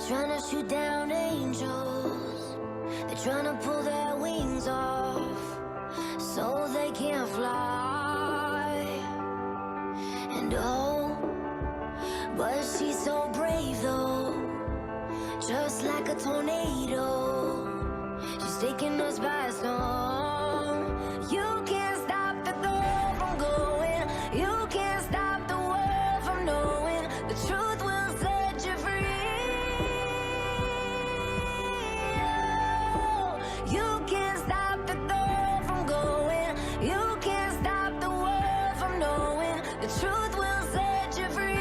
trying to shoot down angels. They're trying to pull their wings off so they can't fly. And oh, but she's so brave though, just like a tornado. She's taking us by storm. You can't stop the thought from going. You can't stop the world from knowing. The truth will set you free. Oh, you can't stop the thought from going. You can't stop the world from knowing. The truth will set you free.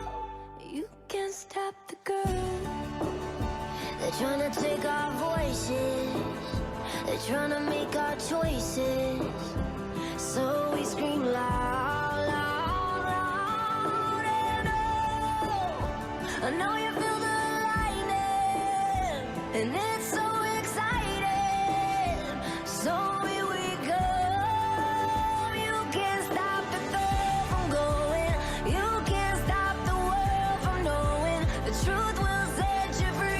Oh, you can't stop the girl. They're trying to take our voices. They're trying to make our choices. So we scream loud, loud, loud. And oh, I know you feel the lightning, and it's so exciting. So here we go. You can't stop the thought from going. You can't stop the world from knowing. The truth will set you free.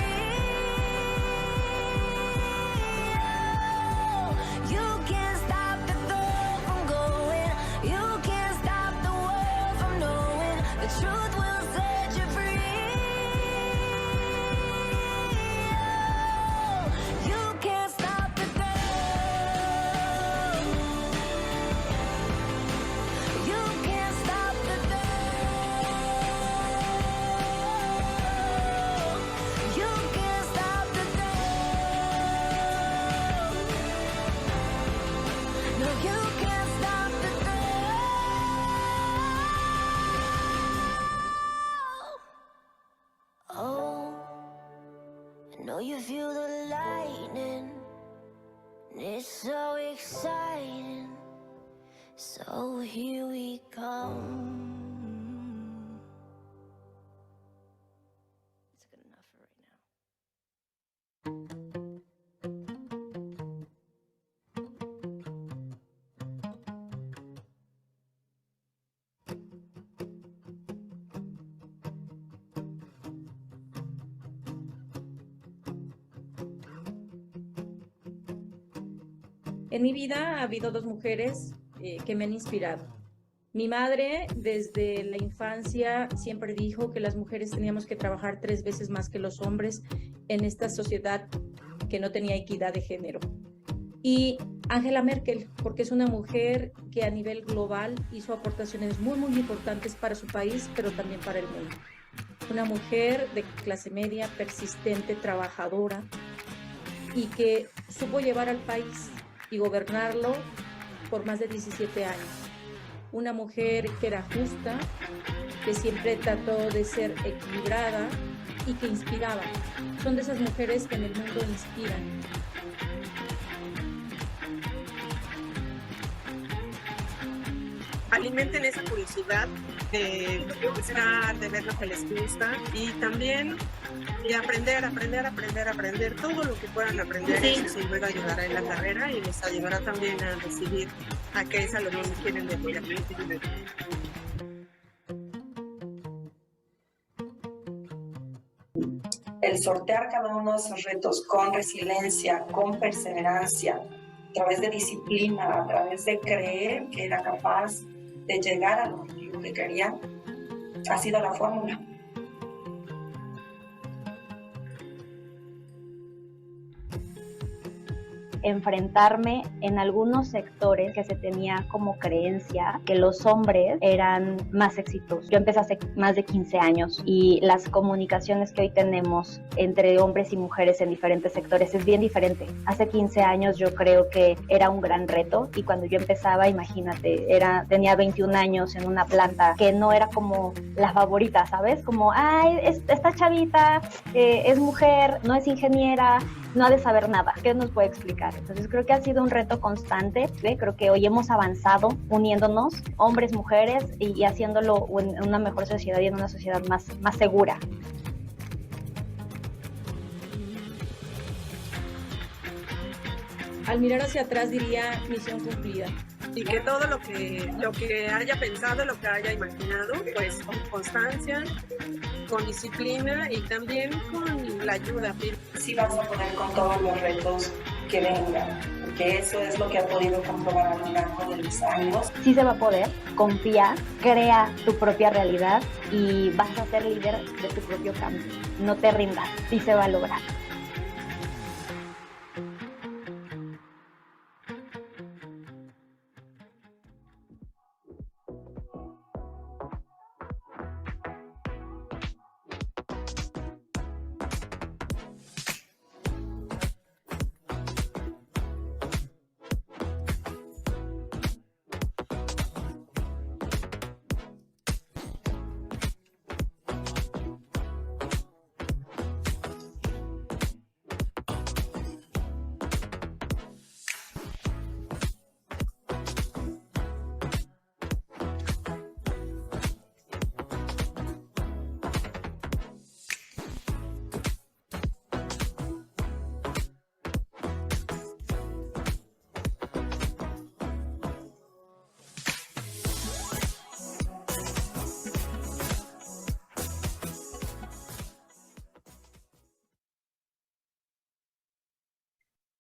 Oh, you can't stop the thought from going. You can't stop the world from knowing. The truth will set you free. Oh, you can't stop the girl. You can't stop the girl. You can't stop the girl. No, you can't stop the girl. Oh, I know you feel the lightning, and it's so exciting. So here we come. It's good enough for right now. En mi vida ha habido dos mujeres que me han inspirado. Mi madre, desde la infancia, siempre dijo que las mujeres teníamos que trabajar 3 veces más que los hombres en esta sociedad que no tenía equidad de género. Y Angela Merkel, porque es una mujer que a nivel global hizo aportaciones muy, muy importantes para su país, pero también para el mundo. Una mujer de clase media, persistente, trabajadora, y que supo llevar al país y gobernarlo por más de 17 años. Una mujer que era justa, que siempre trató de ser equilibrada y que inspiraba. Son de esas mujeres que en el mundo inspiran. Alimenten esa curiosidad de buscar, de ver lo que les gusta y también de aprender todo lo que puedan aprender. Sí. Eso sin duda ayudará en la carrera y les ayudará también a decidir a qué es a lo que quieren dedicar. El sortear cada uno de esos retos con resiliencia, con perseverancia, a través de disciplina, a través de creer que era capaz de llegar al objetivo que quería, ha sido la fórmula. Enfrentarme en algunos sectores que se tenía como creencia que los hombres eran más exitosos. Yo empecé hace más de 15 años y las comunicaciones que hoy tenemos entre hombres y mujeres en diferentes sectores es bien diferente. Hace 15 años yo creo que era un gran reto y cuando yo empezaba, imagínate, tenía 21 años en una planta que no era como la favorita, ¿sabes? Como, ay, esta chavita es mujer, no es ingeniera, no ha de saber nada. ¿Qué nos puede explicar? Entonces creo que ha sido un reto constante. Creo que hoy hemos avanzado uniéndonos, hombres, mujeres, y haciéndolo en una mejor sociedad y en una sociedad más segura. Al mirar hacia atrás diría misión cumplida. y que todo lo que haya pensado, lo que haya imaginado, pues con constancia, con disciplina y también con la ayuda. Sí vas a poder con todos los retos que vengan, porque eso es lo que ha podido comprobar a lo largo de los años. Sí se va a poder, confía, crea tu propia realidad y vas a ser líder de tu propio cambio. No te rindas, sí se va a lograr.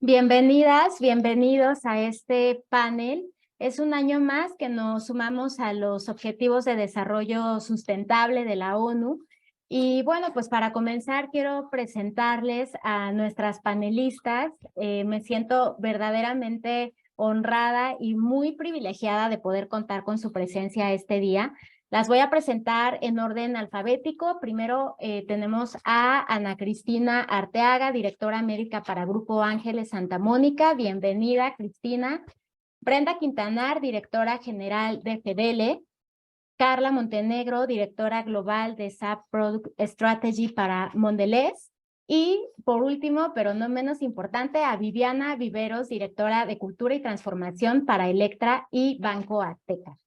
Bienvenidas, bienvenidos a este panel. Es un año más que nos sumamos a los Objetivos de Desarrollo Sustentable de la ONU. Y bueno, pues para comenzar quiero presentarles a nuestras panelistas. Me siento verdaderamente honrada y muy privilegiada de poder contar con su presencia este día. Las voy a presentar en orden alfabético. Primero tenemos a Ana Cristina Arteaga, directora médica para Grupo Ángeles Santa Mónica. Bienvenida, Cristina. Brenda Quintanar, directora general de FEDELE. Carla Montenegro, directora global de SAP Product Strategy para Mondelez. Y por último, pero no menos importante, a Viviana Viveros, directora de Cultura y Transformación para Electra y Banco Azteca.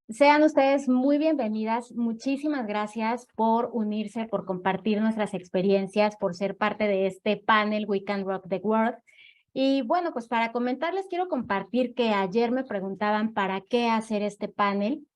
Sean ustedes muy bienvenidas. Muchísimas gracias por unirse, por compartir nuestras experiencias, por ser parte de este panel We Can Rock the World. Y bueno, pues para comentarles quiero compartir que ayer me preguntaban para qué hacer este panel.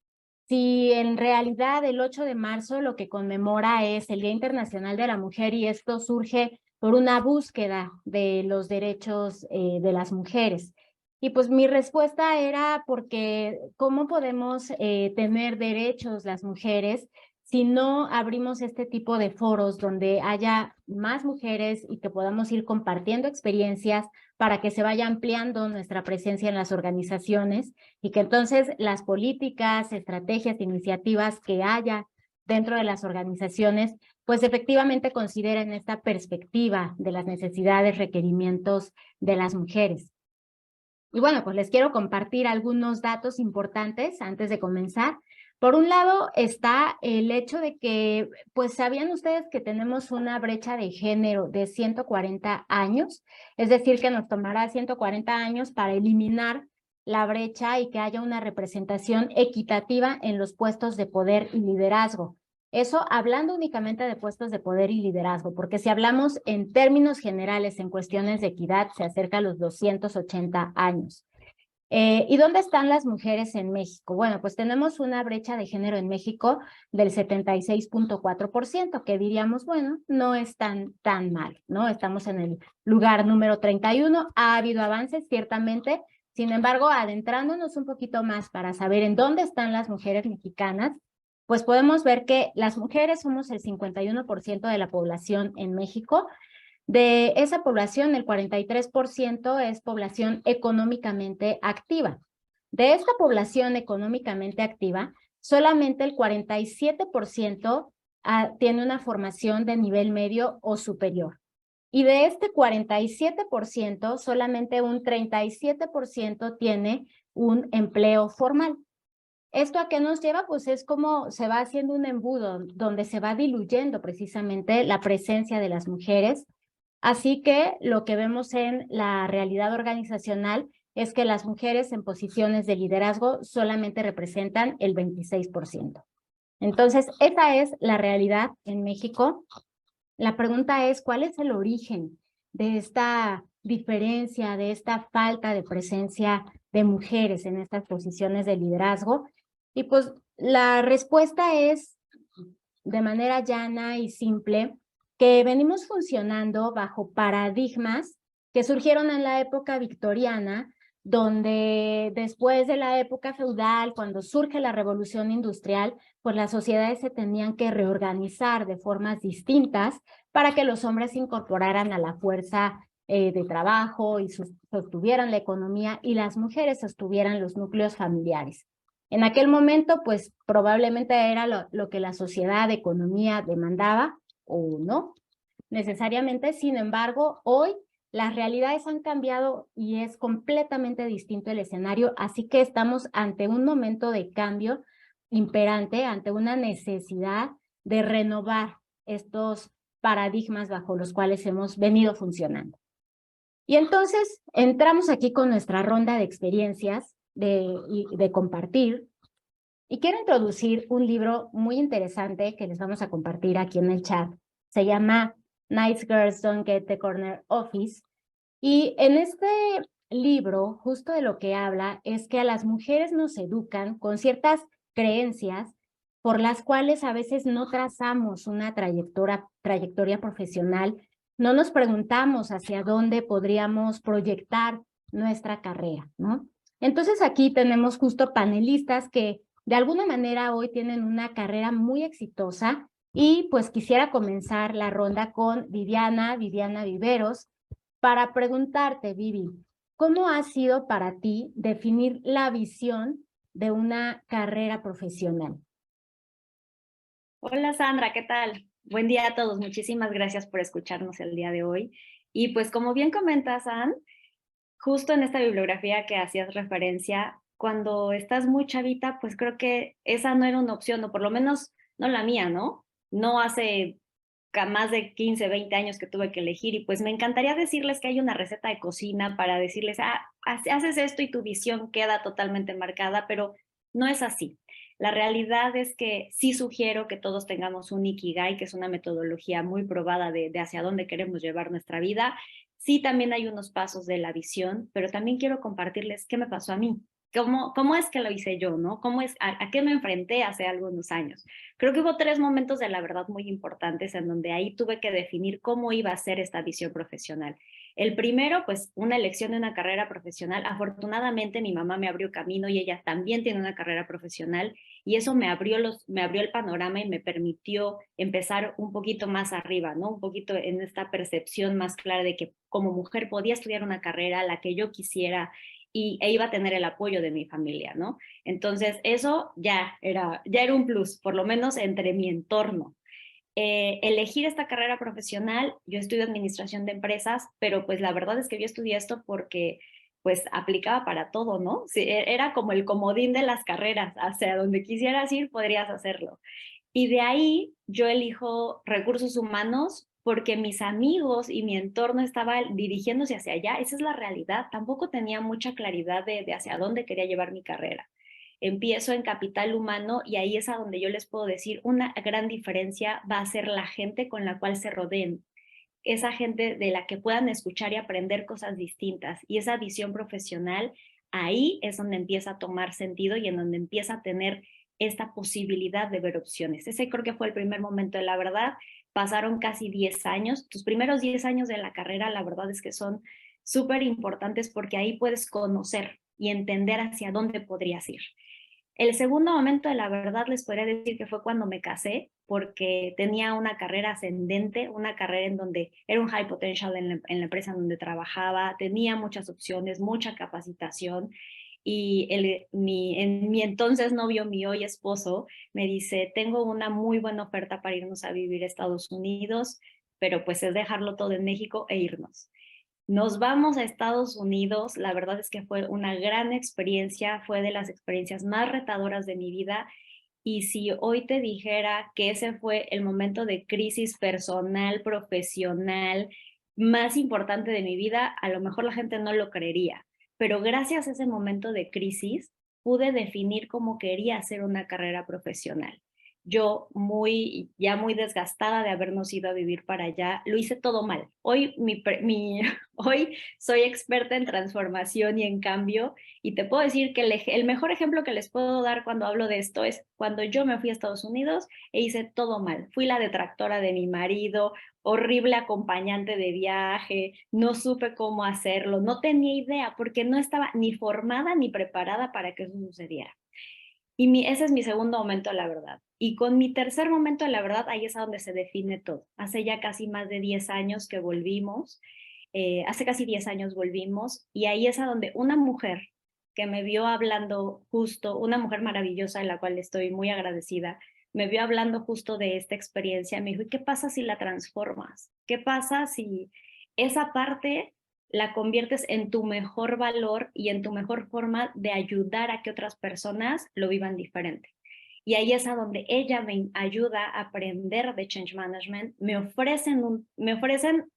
Si en realidad el 8 de marzo lo que conmemora es el Día Internacional de la Mujer y esto surge por una búsqueda de los derechos de las mujeres. Y pues mi respuesta era porque ¿cómo podemos tener derechos las mujeres si no abrimos este tipo de foros donde haya más mujeres y que podamos ir compartiendo experiencias para que se vaya ampliando nuestra presencia en las organizaciones y que entonces las políticas, estrategias, iniciativas que haya dentro de las organizaciones, pues efectivamente consideren esta perspectiva de las necesidades, requerimientos de las mujeres? Y bueno, pues les quiero compartir algunos datos importantes antes de comenzar. Por un lado está el hecho de que, pues, ¿sabían ustedes que tenemos una brecha de género de 140 años? Es decir, que nos tomará 140 años para eliminar la brecha y que haya una representación equitativa en los puestos de poder y liderazgo. Eso hablando únicamente de puestos de poder y liderazgo, porque si hablamos en términos generales en cuestiones de equidad, se acerca a los 280 años. ¿Y dónde están las mujeres en México? Bueno, pues tenemos una brecha de género en México del 76.4%, que diríamos, bueno, no es tan mal, ¿no? Estamos en el lugar número 31, ha habido avances, ciertamente. Sin embargo, adentrándonos un poquito más para saber en dónde están las mujeres mexicanas, pues podemos ver que las mujeres somos el 51% de la población en México. De esa población, el 43% es población económicamente activa. De esta población económicamente activa, solamente el 47% tiene una formación de nivel medio o superior. Y de este 47%, solamente un 37% tiene un empleo formal. ¿Esto a qué nos lleva? Pues es como se va haciendo un embudo donde se va diluyendo precisamente la presencia de las mujeres. Así que lo que vemos en la realidad organizacional es que las mujeres en posiciones de liderazgo solamente representan el 26%. Entonces, esa es la realidad en México. La pregunta es, ¿cuál es el origen de esta diferencia, de esta falta de presencia de mujeres en estas posiciones de liderazgo? Y pues la respuesta es, de manera llana y simple, que venimos funcionando bajo paradigmas que surgieron en la época victoriana, donde después de la época feudal, cuando surge la revolución industrial, pues las sociedades se tenían que reorganizar de formas distintas para que los hombres se incorporaran a la fuerza de trabajo y sostuvieran la economía, y las mujeres sostuvieran los núcleos familiares. En aquel momento, pues probablemente era lo que la sociedad de economía demandaba, o no necesariamente. Sin embargo, hoy las realidades han cambiado y es completamente distinto el escenario, así que estamos ante un momento de cambio imperante, ante una necesidad de renovar estos paradigmas bajo los cuales hemos venido funcionando. Y entonces entramos aquí con nuestra ronda de experiencias de compartir, y quiero introducir un libro muy interesante que les vamos a compartir aquí en el chat. Se llama Nice Girls Don't Get the Corner Office. Y en este libro, justo de lo que habla es que a las mujeres nos educan con ciertas creencias por las cuales a veces no trazamos una trayectoria profesional, no nos preguntamos hacia dónde podríamos proyectar nuestra carrera, ¿no? Entonces aquí tenemos justo panelistas que de alguna manera hoy tienen una carrera muy exitosa, y pues quisiera comenzar la ronda con Viviana Viveros, para preguntarte, Vivi, ¿cómo ha sido para ti definir la visión de una carrera profesional? Hola Sandra, ¿qué tal? Buen día a todos, muchísimas gracias por escucharnos el día de hoy. Y pues como bien comentas, Ann, justo en esta bibliografía que hacías referencia, cuando estás muy chavita, pues creo que esa no era una opción, o por lo menos no la mía, ¿no? No hace más de 15, 20 años que tuve que elegir, y pues me encantaría decirles que hay una receta de cocina para decirles, haces esto y tu visión queda totalmente marcada, pero no es así. La realidad es que sí sugiero que todos tengamos un Ikigai, que es una metodología muy probada de hacia dónde queremos llevar nuestra vida. Sí, también hay unos pasos de la visión, pero también quiero compartirles qué me pasó a mí. ¿Cómo es que lo hice yo, no? ¿A qué me enfrenté hace algunos años? Creo que hubo 3 momentos de la verdad muy importantes en donde ahí tuve que definir cómo iba a ser esta visión profesional. El primero, pues una elección de una carrera profesional. Afortunadamente mi mamá me abrió camino y ella también tiene una carrera profesional, y eso me abrió el panorama y me permitió empezar un poquito más arriba, ¿no? Un poquito en esta percepción más clara de que como mujer podía estudiar una carrera, la que yo quisiera, e iba a tener el apoyo de mi familia, ¿no? Entonces eso ya era un plus, por lo menos entre mi entorno. Elegir esta carrera profesional, yo estudio administración de empresas, pero pues la verdad es que yo estudié esto porque pues aplicaba para todo, ¿no? Sí, era como el comodín de las carreras, hacia donde quisieras ir podrías hacerlo. Y de ahí yo elijo recursos humanos porque mis amigos y mi entorno estaba dirigiéndose hacia allá. Esa es la realidad. Tampoco tenía mucha claridad de hacia dónde quería llevar mi carrera. Empiezo en capital humano, y ahí es a donde yo les puedo decir una gran diferencia va a ser la gente con la cual se rodeen. Esa gente de la que puedan escuchar y aprender cosas distintas, y esa visión profesional, ahí es donde empieza a tomar sentido y en donde empieza a tener esta posibilidad de ver opciones. Ese creo que fue el primer momento de la verdad. Pasaron casi 10 años. Tus primeros 10 años de la carrera, la verdad es que son súper importantes porque ahí puedes conocer y entender hacia dónde podrías ir. El segundo momento de la verdad les podría decir que fue cuando me casé, porque tenía una carrera ascendente, una carrera en donde era un high potential en la empresa en donde trabajaba, tenía muchas opciones, mucha capacitación, y en mi entonces novio, mi hoy esposo, me dice, tengo una muy buena oferta para irnos a vivir a Estados Unidos, pero pues es dejarlo todo en México e irnos. Nos vamos a Estados Unidos. La verdad es que fue una gran experiencia, fue de las experiencias más retadoras de mi vida. Y si hoy te dijera que ese fue el momento de crisis personal, profesional, más importante de mi vida, a lo mejor la gente no lo creería. Pero gracias a ese momento de crisis, pude definir cómo quería hacer una carrera profesional. yo ya muy desgastada de habernos ido a vivir para allá, lo hice todo mal. Hoy, hoy soy experta en transformación y en cambio, y te puedo decir que el mejor ejemplo que les puedo dar cuando hablo de esto es cuando yo me fui a Estados Unidos e hice todo mal. Fui la detractora de mi marido, horrible acompañante de viaje, no supe cómo hacerlo, no tenía idea porque no estaba ni formada ni preparada para que eso sucediera. Y ese es mi segundo momento de la verdad. Y con mi tercer momento de la verdad, ahí es a donde se define todo. Hace ya casi más de 10 años que volvimos, hace casi 10 años volvimos, y ahí es a donde una mujer que me vio hablando justo, una mujer maravillosa, de la cual estoy muy agradecida, me vio hablando justo de esta experiencia, me dijo, ¿y qué pasa si la transformas? ¿Qué pasa si esa parte la conviertes en tu mejor valor y en tu mejor forma de ayudar a que otras personas lo vivan diferente? Y ahí es a donde ella me ayuda a aprender de Change Management. Me ofrecen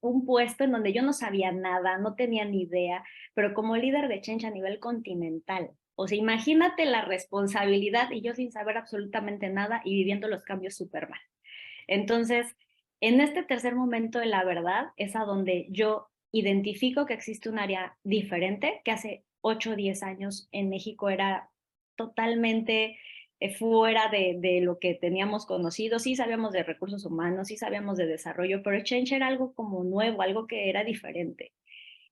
un puesto en donde yo no sabía nada, no tenía ni idea, pero como líder de Change a nivel continental. O sea, imagínate la responsabilidad y yo sin saber absolutamente nada y viviendo los cambios súper mal. Entonces, en este tercer momento de la verdad es a donde yo identifico que existe un área diferente, que hace 8 o 10 años en México era totalmente fuera de lo que teníamos conocido. Sí sabíamos de recursos humanos, sí sabíamos de desarrollo, pero Change era algo como nuevo, algo que era diferente.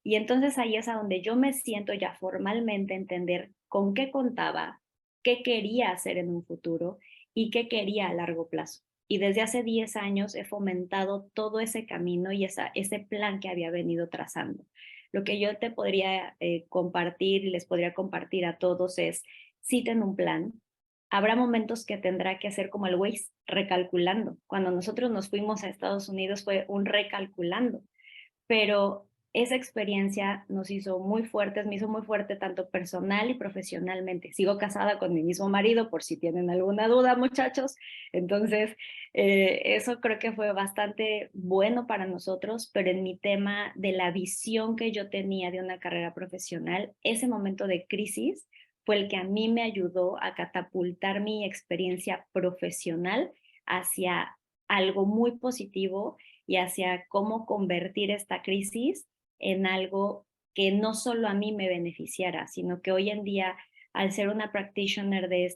Y entonces ahí es a donde yo me siento ya formalmente a entender con qué contaba, qué quería hacer en un futuro y qué quería a largo plazo. Y desde hace 10 años he fomentado todo ese camino y ese plan que había venido trazando. Lo que yo te podría compartir y les podría compartir a todos es, citen un plan. Habrá momentos que tendrá que hacer como el Waze, recalculando. Cuando nosotros nos fuimos a Estados Unidos fue un recalculando, pero esa experiencia nos hizo muy fuertes, me hizo muy fuerte tanto personal y profesionalmente. Sigo casada con mi mismo marido, por si tienen alguna duda, muchachos. Entonces, eso creo que fue bastante bueno para nosotros, pero en mi tema de la visión que yo tenía de una carrera profesional, ese momento de crisis fue el que a mí me ayudó a catapultar mi experiencia profesional hacia algo muy positivo y hacia cómo convertir esta crisis en algo que no solo a mí me beneficiara, sino que hoy en día, al ser una practitioner de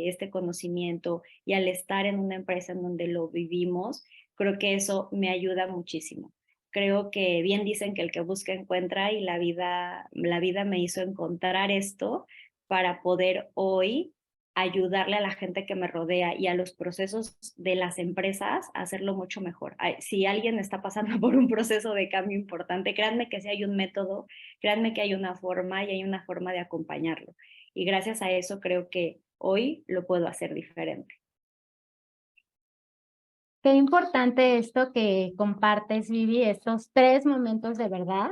este conocimiento y al estar en una empresa en donde lo vivimos, creo que eso me ayuda muchísimo. Creo que bien dicen que el que busca encuentra, y la vida me hizo encontrar esto para poder hoy ayudarle a la gente que me rodea y a los procesos de las empresas a hacerlo mucho mejor. Si alguien está pasando por un proceso de cambio importante, créanme que sí hay un método, créanme que hay una forma y hay una forma de acompañarlo. Y gracias a eso creo que hoy lo puedo hacer diferente. Qué importante esto que compartes, Vivi, estos 3 momentos de verdad.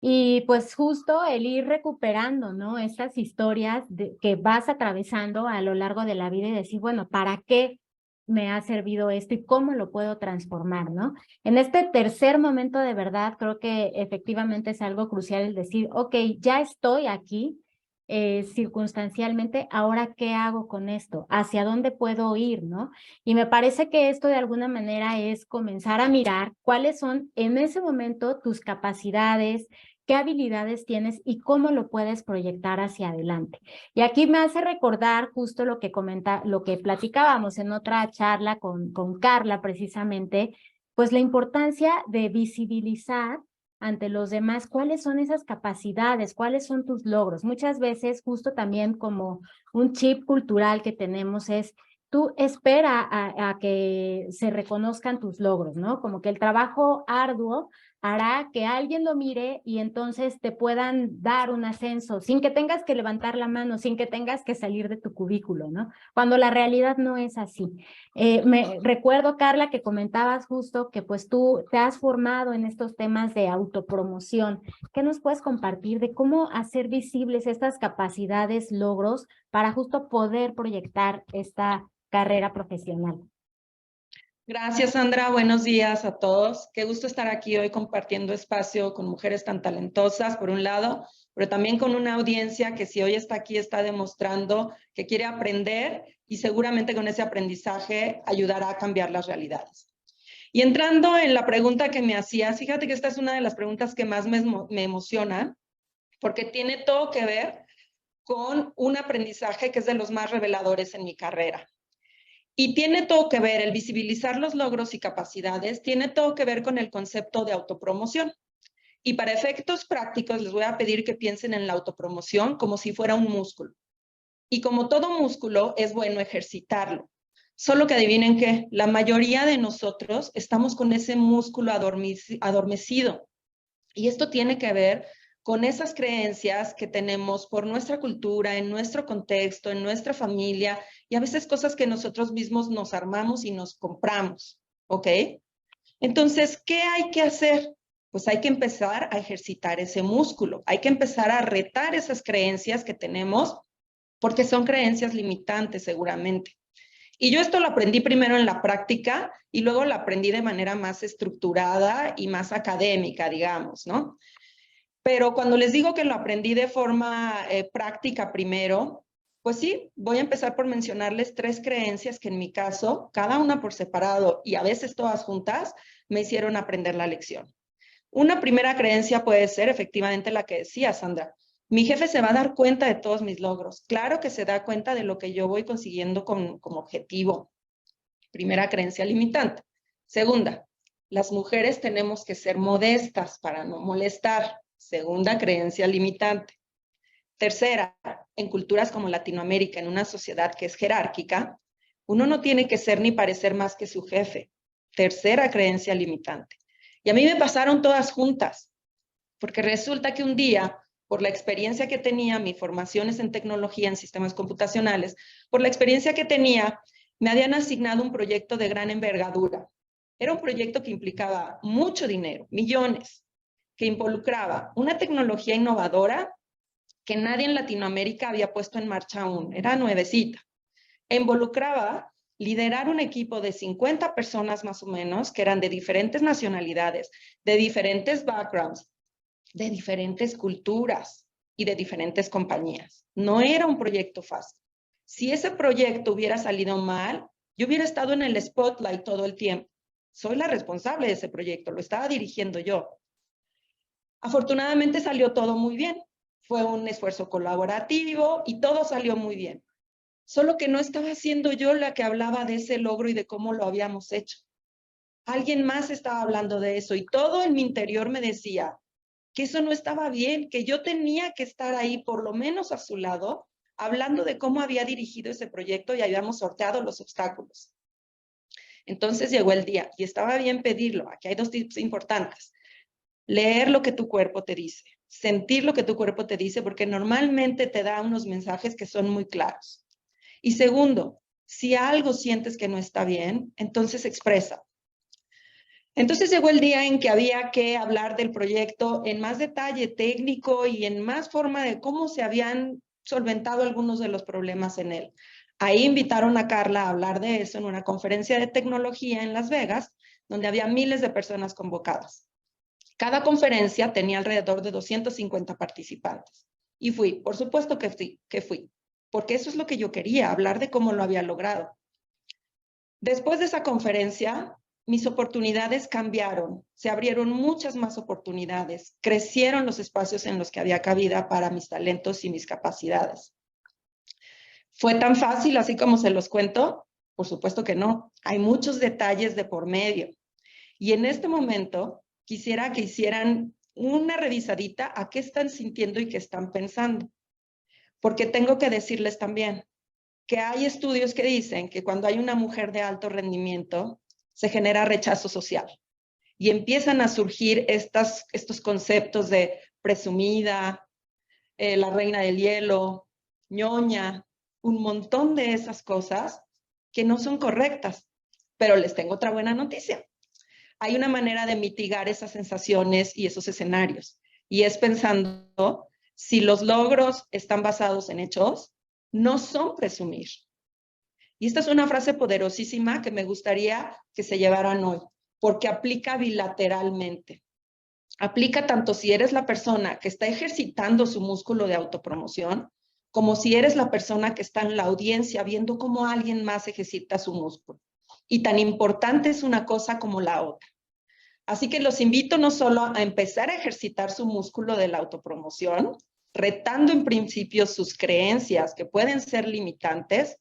Y pues justo el ir recuperando, ¿no? Estas historias que vas atravesando a lo largo de la vida y decir, bueno, ¿para qué me ha servido esto y cómo lo puedo transformar, ¿no? En este tercer momento de verdad, creo que efectivamente es algo crucial el decir, ok, ya estoy aquí circunstancialmente, ahora ¿qué hago con esto? ¿Hacia dónde puedo ir, no? Y me parece que esto de alguna manera es comenzar a mirar cuáles son en ese momento tus capacidades, qué habilidades tienes y cómo lo puedes proyectar hacia adelante. Y aquí me hace recordar justo lo que platicábamos en otra charla con Carla precisamente, pues la importancia de visibilizar ante los demás cuáles son esas capacidades, cuáles son tus logros. Muchas veces justo también como un chip cultural que tenemos es tú espera a que se reconozcan tus logros, ¿no? Como que el trabajo arduo hará que alguien lo mire y entonces te puedan dar un ascenso sin que tengas que levantar la mano, sin que tengas que salir de tu cubículo, ¿no? Cuando la realidad no es así. Me recuerdo, Carla, que comentabas justo que pues tú te has formado en estos temas de autopromoción. ¿Qué nos puedes compartir de cómo hacer visibles estas capacidades, logros, para justo poder proyectar esta carrera profesional? Gracias, Sandra. Buenos días a todos. Qué gusto estar aquí hoy compartiendo espacio con mujeres tan talentosas, por un lado, pero también con una audiencia que si hoy está aquí está demostrando que quiere aprender y seguramente con ese aprendizaje ayudará a cambiar las realidades. Y entrando en la pregunta que me hacías, fíjate que esta es una de las preguntas que más me emociona, porque tiene todo que ver con un aprendizaje que es de los más reveladores en mi carrera. Y tiene todo que ver, el visibilizar los logros y capacidades, tiene todo que ver con el concepto de autopromoción. Y para efectos prácticos les voy a pedir que piensen en la autopromoción como si fuera un músculo. Y como todo músculo, es bueno ejercitarlo. Solo que adivinen qué, la mayoría de nosotros estamos con ese músculo adormecido. Y esto tiene que ver con esas creencias que tenemos por nuestra cultura, en nuestro contexto, en nuestra familia, y a veces cosas que nosotros mismos nos armamos y nos compramos, ¿ok? Entonces, ¿qué hay que hacer? Pues hay que empezar a ejercitar ese músculo, hay que empezar a retar esas creencias que tenemos, porque son creencias limitantes seguramente. Y yo esto lo aprendí primero en la práctica y luego lo aprendí de manera más estructurada y más académica, digamos, ¿no? Pero cuando les digo que lo aprendí de forma práctica primero, pues sí, voy a empezar por mencionarles 3 creencias que en mi caso, cada una por separado y a veces todas juntas, me hicieron aprender la lección. Una primera creencia puede ser efectivamente la que decía Sandra. Mi jefe se va a dar cuenta de todos mis logros. Claro que se da cuenta de lo que yo voy consiguiendo como objetivo. Primera creencia limitante. Segunda, las mujeres tenemos que ser modestas para no molestar. Segunda creencia limitante. Tercera, en culturas como Latinoamérica, en una sociedad que es jerárquica, uno no tiene que ser ni parecer más que su jefe. Tercera creencia limitante. Y a mí me pasaron todas juntas, porque resulta que un día, por la experiencia que tenía, mi formación es en tecnología, en sistemas computacionales, por la experiencia que tenía, me habían asignado un proyecto de gran envergadura. Era un proyecto que implicaba mucho dinero, millones, que involucraba una tecnología innovadora que nadie en Latinoamérica había puesto en marcha aún, era nuevecita. E involucraba liderar un equipo de 50 personas más o menos, que eran de diferentes nacionalidades, de diferentes backgrounds, de diferentes culturas y de diferentes compañías. No era un proyecto fácil. Si ese proyecto hubiera salido mal, yo hubiera estado en el spotlight todo el tiempo. Soy la responsable de ese proyecto, lo estaba dirigiendo yo. Afortunadamente salió todo muy bien. Fue un esfuerzo colaborativo y todo salió muy bien. Solo que no estaba siendo yo la que hablaba de ese logro y de cómo lo habíamos hecho. Alguien más estaba hablando de eso y todo en mi interior me decía que eso no estaba bien, que yo tenía que estar ahí por lo menos a su lado, hablando de cómo había dirigido ese proyecto y habíamos sorteado los obstáculos. Entonces llegó el día y estaba bien pedirlo. Aquí hay 2 tips importantes. Leer lo que tu cuerpo te dice, sentir lo que tu cuerpo te dice, porque normalmente te da unos mensajes que son muy claros. Y segundo, si algo sientes que no está bien, entonces expresa. Entonces llegó el día en que había que hablar del proyecto en más detalle técnico y en más forma de cómo se habían solventado algunos de los problemas en él. Ahí invitaron a Carla a hablar de eso en una conferencia de tecnología en Las Vegas, donde había miles de personas convocadas. Cada conferencia tenía alrededor de 250 participantes. Y fui, por supuesto que fui, porque eso es lo que yo quería, hablar de cómo lo había logrado. Después de esa conferencia, mis oportunidades cambiaron, se abrieron muchas más oportunidades, crecieron los espacios en los que había cabida para mis talentos y mis capacidades. ¿Fue tan fácil así como se los cuento? Por supuesto que no, hay muchos detalles de por medio. Y en este momento quisiera que hicieran una revisadita a qué están sintiendo y qué están pensando. Porque tengo que decirles también que hay estudios que dicen que cuando hay una mujer de alto rendimiento, se genera rechazo social. Y empiezan a surgir estos conceptos de presumida, la reina del hielo, ñoña, un montón de esas cosas que no son correctas. Pero les tengo otra buena noticia. Hay una manera de mitigar esas sensaciones y esos escenarios. Y es pensando, si los logros están basados en hechos, no son presumir. Y esta es una frase poderosísima que me gustaría que se llevaran hoy, porque aplica bilateralmente. Aplica tanto si eres la persona que está ejercitando su músculo de autopromoción, como si eres la persona que está en la audiencia viendo cómo alguien más ejercita su músculo. Y tan importante es una cosa como la otra. Así que los invito no solo a empezar a ejercitar su músculo de la autopromoción, retando en principio sus creencias que pueden ser limitantes,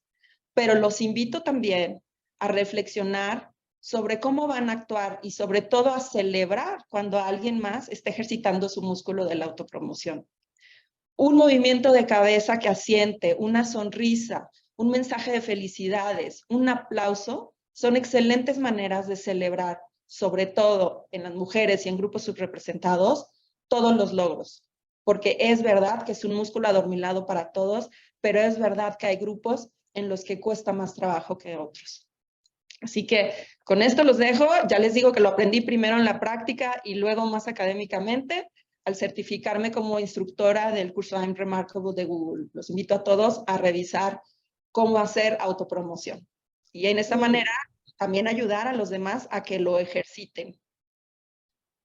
pero los invito también a reflexionar sobre cómo van a actuar y sobre todo a celebrar cuando alguien más esté ejercitando su músculo de la autopromoción. Un movimiento de cabeza que asiente, una sonrisa, un mensaje de felicidades, un aplauso, son excelentes maneras de celebrar, sobre todo en las mujeres y en grupos subrepresentados, todos los logros. Porque es verdad que es un músculo adormilado para todos, pero es verdad que hay grupos en los que cuesta más trabajo que otros. Así que con esto los dejo. Ya les digo que lo aprendí primero en la práctica y luego más académicamente al certificarme como instructora del curso I'm Remarkable de Google. Los invito a todos a revisar cómo hacer autopromoción. Y en esta manera también ayudar a los demás a que lo ejerciten.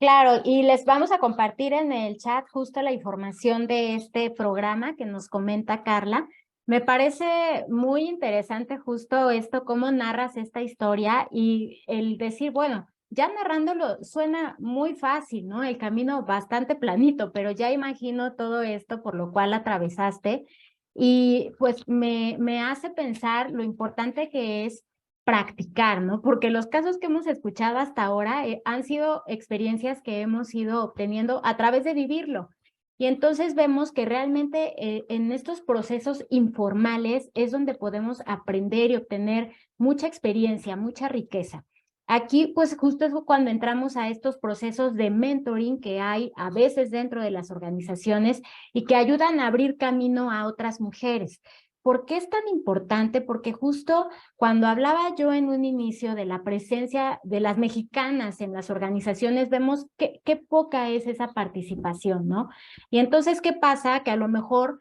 Claro, y les vamos a compartir en el chat justo la información de este programa que nos comenta Carla. Me parece muy interesante justo esto, cómo narras esta historia y el decir, bueno, ya narrándolo suena muy fácil, ¿no? El camino bastante planito, pero ya imagino todo esto por lo cual atravesaste y pues me hace pensar lo importante que es practicar, ¿no? Porque los casos que hemos escuchado hasta ahora han sido experiencias que hemos ido obteniendo a través de vivirlo. Y entonces vemos que realmente en estos procesos informales es donde podemos aprender y obtener mucha experiencia, mucha riqueza. Aquí, pues justo es cuando entramos a estos procesos de mentoring que hay a veces dentro de las organizaciones y que ayudan a abrir camino a otras mujeres. ¿Por qué es tan importante? Porque justo cuando hablaba yo en un inicio de la presencia de las mexicanas en las organizaciones, vemos qué poca es esa participación, ¿no? Y entonces, ¿qué pasa? Que a lo mejor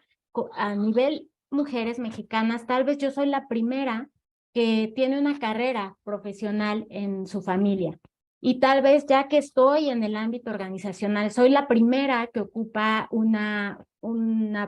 a nivel mujeres mexicanas, tal vez yo soy la primera que tiene una carrera profesional en su familia. Y tal vez ya que estoy en el ámbito organizacional, soy la primera que ocupa una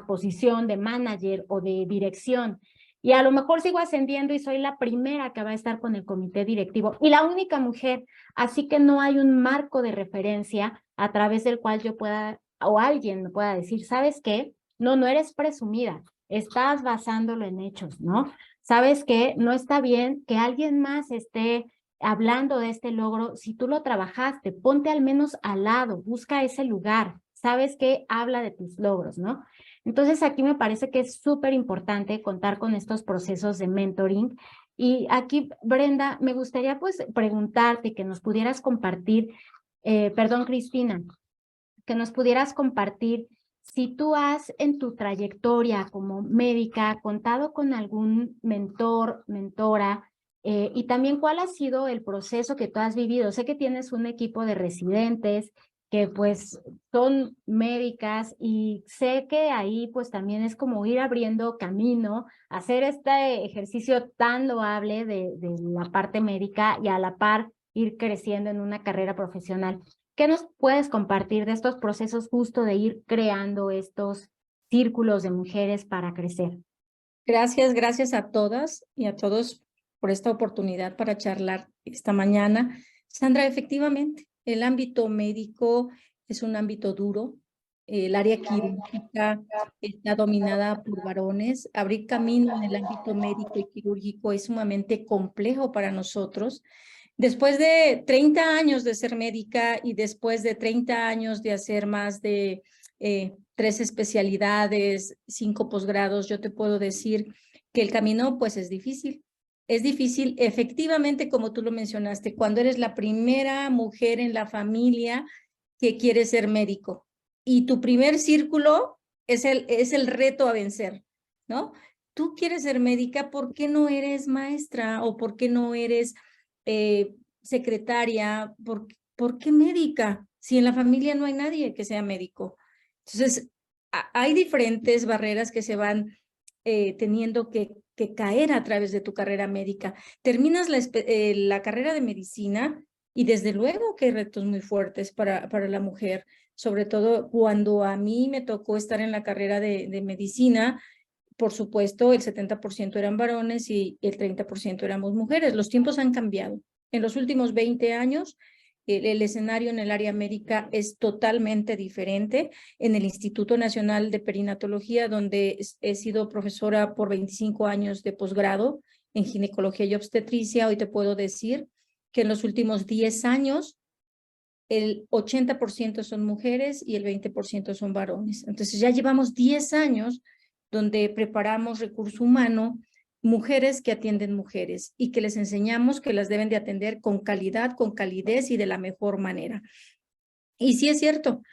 posición de manager o de dirección. Y a lo mejor sigo ascendiendo y soy la primera que va a estar con el comité directivo y la única mujer. Así que no hay un marco de referencia a través del cual yo pueda, o alguien me pueda decir, ¿sabes qué? No eres presumida, estás basándolo en hechos, ¿no? ¿Sabes qué? No está bien que alguien más esté hablando de este logro. Si tú lo trabajaste, ponte al menos al lado, busca ese lugar, sabes que habla de tus logros, ¿no? Entonces aquí me parece que es súper importante contar con estos procesos de mentoring. Y aquí, Brenda, me gustaría pues preguntarte que nos pudieras compartir, perdón, Cristina, que nos pudieras compartir si tú has en tu trayectoria como médica contado con algún mentor, mentora, y también cuál ha sido el proceso que tú has vivido. Sé que tienes un equipo de residentes que pues son médicas y sé que ahí pues también es como ir abriendo camino, hacer este ejercicio tan loable de la parte médica y a la par ir creciendo en una carrera profesional. ¿Qué nos puedes compartir de estos procesos justo de ir creando estos círculos de mujeres para crecer? Gracias a todas y a todos por esta oportunidad para charlar esta mañana. Sandra, efectivamente, el ámbito médico es un ámbito duro. El área quirúrgica está dominada por varones. Abrir camino en el ámbito médico y quirúrgico es sumamente complejo para nosotros. Después de 30 años de ser médica y después de 30 años de hacer más de 3 especialidades, 5 posgrados, yo te puedo decir que el camino pues es difícil. Es difícil, efectivamente, como tú lo mencionaste, cuando eres la primera mujer en la familia que quiere ser médico y tu primer círculo es el reto a vencer, ¿no? Tú quieres ser médica, ¿por qué no eres maestra o por qué no eres secretaria? ¿Por qué médica? Si en la familia no hay nadie que sea médico. Entonces, hay diferentes barreras que se van teniendo que que caer a través de tu carrera médica. Terminas la carrera de medicina y desde luego que hay retos muy fuertes para la mujer, sobre todo cuando a mí me tocó estar en la carrera de medicina. Por supuesto, el 70% eran varones y el 30% éramos mujeres. Los tiempos han cambiado. En los últimos 20 años, el escenario en el área médica es totalmente diferente. En el Instituto Nacional de Perinatología, donde he sido profesora por 25 años de posgrado en ginecología y obstetricia, hoy te puedo decir que en los últimos 10 años, el 80% son mujeres y el 20% son varones. Entonces ya llevamos 10 años donde preparamos recurso humano, mujeres que atienden mujeres y que les enseñamos que las deben de atender con calidad, con calidez y de la mejor manera. Y sí es cierto,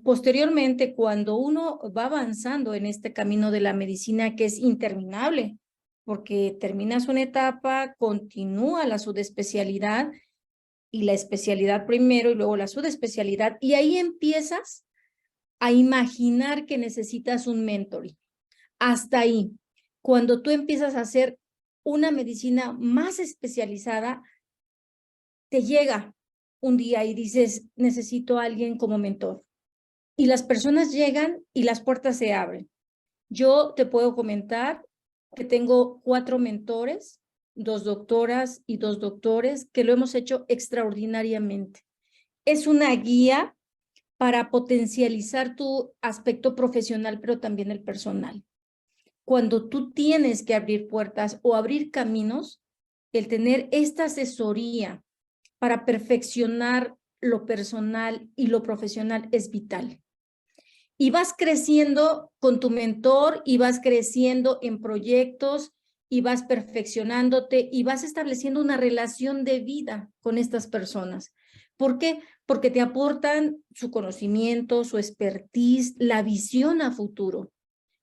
posteriormente cuando uno va avanzando en este camino de la medicina que es interminable, porque terminas una etapa, continúa la subespecialidad y la especialidad primero y luego la subespecialidad, y ahí empiezas a imaginar que necesitas un mentoring. Hasta ahí, cuando tú empiezas a hacer una medicina más especializada, te llega un día y dices, necesito a alguien como mentor. Y las personas llegan y las puertas se abren. Yo te puedo comentar que tengo 4 mentores, 2 doctoras y 2 doctores, que lo hemos hecho extraordinariamente. Es una guía para potencializar tu aspecto profesional, pero también el personal. Cuando tú tienes que abrir puertas o abrir caminos, el tener esta asesoría para perfeccionar lo personal y lo profesional es vital. Y vas creciendo con tu mentor y vas creciendo en proyectos y vas perfeccionándote y vas estableciendo una relación de vida con estas personas. ¿Por qué? Porque te aportan su conocimiento, su expertise, la visión a futuro.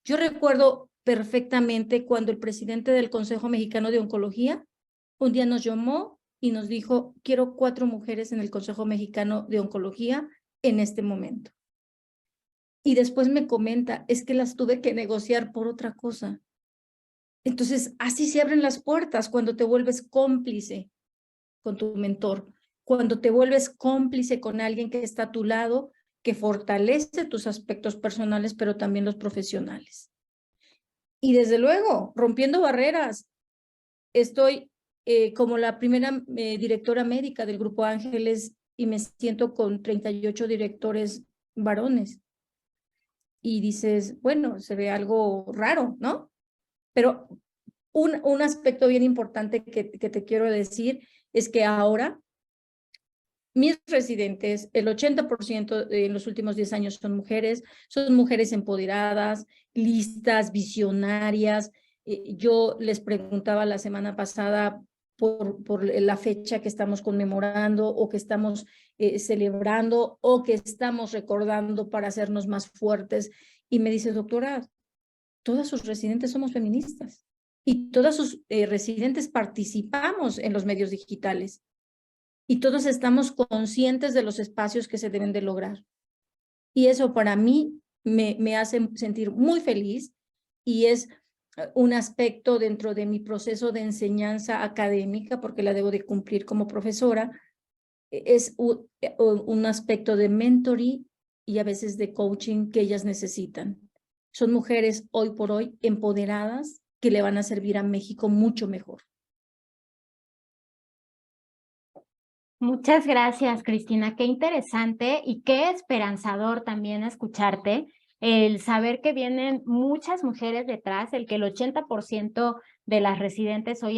Yo recuerdo perfectamente cuando el presidente del Consejo Mexicano de Oncología un día nos llamó y nos dijo, quiero 4 mujeres en el Consejo Mexicano de Oncología en este momento. Y después me comenta, es que las tuve que negociar por otra cosa. Entonces, así se abren las puertas cuando te vuelves cómplice con tu mentor, cuando te vuelves cómplice con alguien que está a tu lado, que fortalece tus aspectos personales, pero también los profesionales. Y desde luego, rompiendo barreras. Estoy como la primera directora médica del Grupo Ángeles y me siento con 38 directores varones. Y dices, bueno, se ve algo raro, ¿no? Pero un aspecto bien importante que te quiero decir es que ahora mis residentes, el 80% en los últimos 10 años son mujeres empoderadas, listas, visionarias. Yo les preguntaba la semana pasada por la fecha que estamos conmemorando o que estamos celebrando o que estamos recordando para hacernos más fuertes. Y me dice, doctora, todas sus residentes somos feministas y todas sus residentes participamos en los medios digitales. Y todos estamos conscientes de los espacios que se deben de lograr. Y eso para mí me hace sentir muy feliz y es un aspecto dentro de mi proceso de enseñanza académica, porque la debo de cumplir como profesora, es un aspecto de mentoring y a veces de coaching que ellas necesitan. Son mujeres hoy por hoy empoderadas que le van a servir a México mucho mejor. Muchas gracias, Cristina. Qué interesante y qué esperanzador también escucharte, el saber que vienen muchas mujeres detrás, el que el 80% de las residentes hoy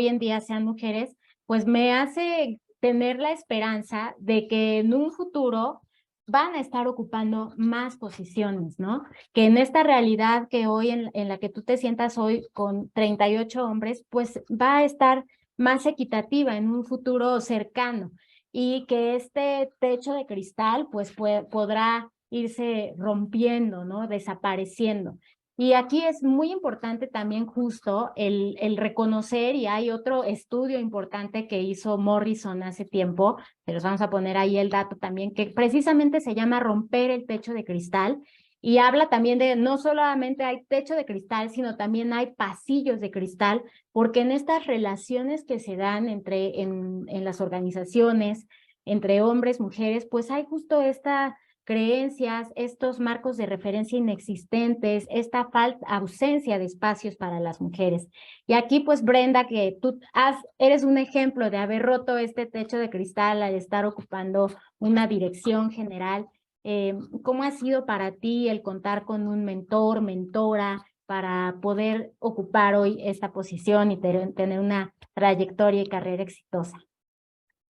en día sean mujeres, pues me hace tener la esperanza de que en un futuro van a estar ocupando más posiciones, ¿no? Que en esta realidad que hoy en la que tú te sientas hoy con 38 hombres, pues va a estar más equitativa en un futuro cercano y que este techo de cristal pues podrá irse rompiendo, ¿no? Desapareciendo. Y aquí es muy importante también justo el reconocer, y hay otro estudio importante que hizo Morrison hace tiempo, se los vamos a poner ahí el dato también, que precisamente se llama Romper el techo de cristal, Y habla también de no solamente hay techo de cristal, sino también hay pasillos de cristal, porque en estas relaciones que se dan en las organizaciones, entre hombres, mujeres, pues hay justo esta creencias, estos marcos de referencia inexistentes, esta ausencia de espacios para las mujeres. Y aquí pues Brenda, que tú eres un ejemplo de haber roto este techo de cristal al estar ocupando una dirección general. ¿Cómo ha sido para ti el contar con un mentor, mentora, para poder ocupar hoy esta posición y tener una trayectoria y carrera exitosa?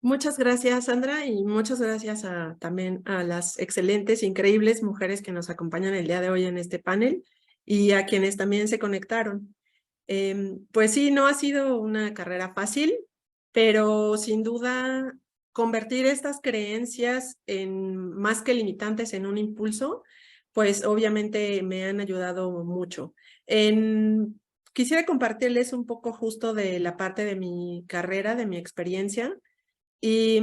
Muchas gracias, Sandra, y muchas gracias también a las excelentes, increíbles mujeres que nos acompañan el día de hoy en este panel y a quienes también se conectaron. Pues sí, no ha sido una carrera fácil, pero sin duda convertir estas creencias en más que limitantes en un impulso, pues obviamente me han ayudado mucho. Quisiera compartirles un poco justo de la parte de mi carrera, de mi experiencia. Y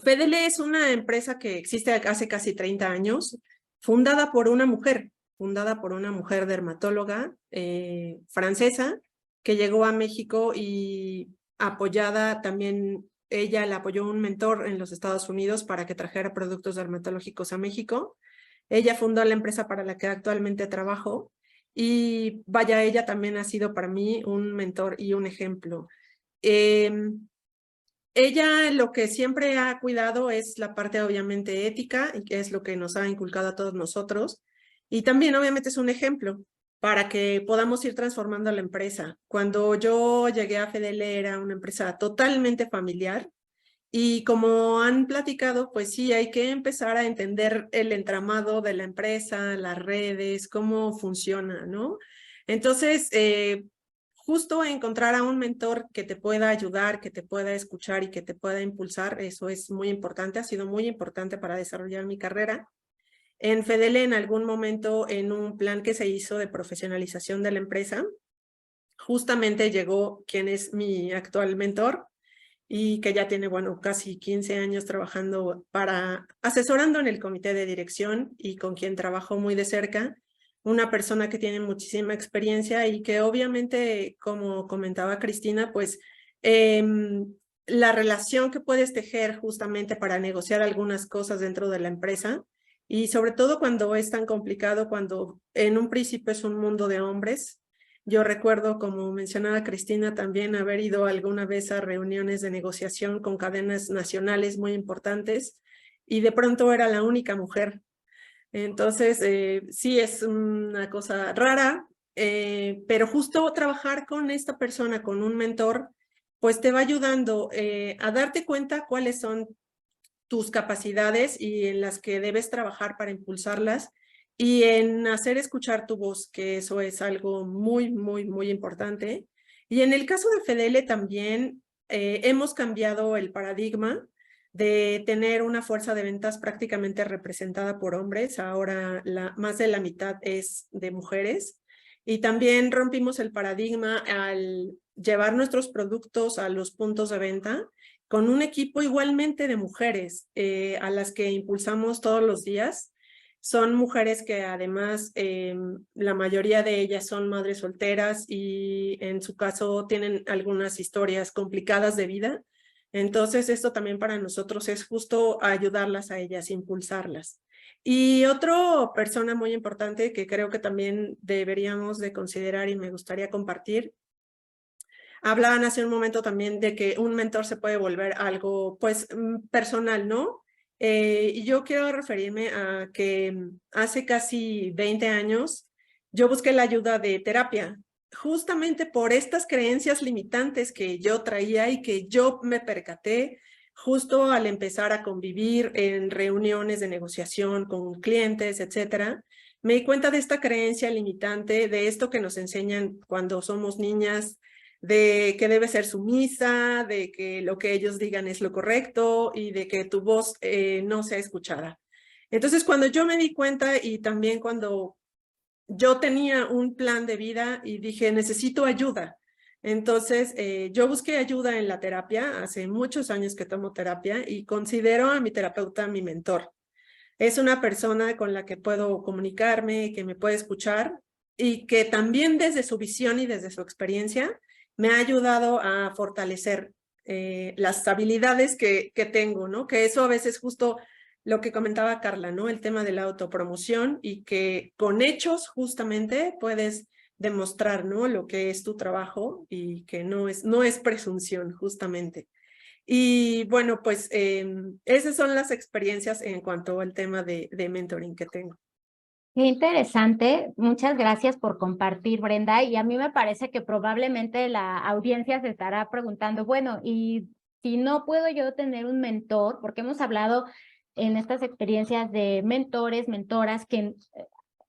FEDELE es una empresa que existe hace casi 30 años, fundada por una mujer dermatóloga francesa que llegó a México y apoyada también, ella le apoyó un mentor en los Estados Unidos para que trajera productos dermatológicos a México. Ella fundó la empresa para la que actualmente trabajo y vaya, ella también ha sido para mí un mentor y un ejemplo. Ella lo que siempre ha cuidado es la parte obviamente ética, y que es lo que nos ha inculcado a todos nosotros. Y también obviamente es un ejemplo para que podamos ir transformando la empresa. Cuando yo llegué a FEDELE era una empresa totalmente familiar y como han platicado, pues sí, hay que empezar a entender el entramado de la empresa, las redes, cómo funciona, ¿no? Entonces, justo encontrar a un mentor que te pueda ayudar, que te pueda escuchar y que te pueda impulsar, eso es muy importante, ha sido muy importante para desarrollar mi carrera. En FEDELE, en algún momento, en un plan que se hizo de profesionalización de la empresa, justamente llegó quien es mi actual mentor y que ya tiene, bueno, casi 15 años trabajando asesorando en el comité de dirección y con quien trabajo muy de cerca. Una persona que tiene muchísima experiencia y que obviamente, como comentaba Cristina, pues la relación que puedes tejer justamente para negociar algunas cosas dentro de la empresa y sobre todo cuando es tan complicado, cuando en un principio es un mundo de hombres. Yo recuerdo, como mencionaba Cristina, también haber ido alguna vez a reuniones de negociación con cadenas nacionales muy importantes y de pronto era la única mujer. Entonces, sí es una cosa rara, pero justo trabajar con esta persona, con un mentor, pues te va ayudando a darte cuenta cuáles son tus capacidades y en las que debes trabajar para impulsarlas y en hacer escuchar tu voz, que eso es algo muy, muy, muy importante. Y en el caso de FEDELE también hemos cambiado el paradigma de tener una fuerza de ventas prácticamente representada por hombres. Ahora más de la mitad es de mujeres. Y también rompimos el paradigma al llevar nuestros productos a los puntos de venta con un equipo igualmente de mujeres a las que impulsamos todos los días. Son mujeres que además la mayoría de ellas son madres solteras y en su caso tienen algunas historias complicadas de vida. Entonces esto también para nosotros es justo ayudarlas a ellas, impulsarlas. Y otra persona muy importante que creo que también deberíamos de considerar y me gustaría compartir. Hablaban hace un momento también de que un mentor se puede volver algo pues personal, ¿no? Y yo quiero referirme a que hace casi 20 años yo busqué la ayuda de terapia, justamente por estas creencias limitantes que yo traía y que yo me percaté justo al empezar a convivir en reuniones de negociación con clientes, etcétera. Me di cuenta de esta creencia limitante, de esto que nos enseñan cuando somos niñas, de que debes ser sumisa, de que lo que ellos digan es lo correcto y de que tu voz no sea escuchada. Entonces, cuando yo me di cuenta y también cuando yo tenía un plan de vida y dije, necesito ayuda. Entonces, yo busqué ayuda en la terapia, hace muchos años que tomo terapia y considero a mi terapeuta mi mentor. Es una persona con la que puedo comunicarme, que me puede escuchar y que también desde su visión y desde su experiencia me ha ayudado a fortalecer las habilidades que tengo, ¿no? Que eso a veces justo lo que comentaba Carla, ¿no? El tema de la autopromoción y que con hechos justamente puedes demostrar, ¿no? Lo que es tu trabajo y que no es presunción, justamente. Y bueno, pues esas son las experiencias en cuanto al tema de mentoring que tengo. Qué interesante, muchas gracias por compartir, Brenda, y a mí me parece que probablemente la audiencia se estará preguntando, bueno, y si no puedo yo tener un mentor, porque hemos hablado en estas experiencias de mentores, mentoras,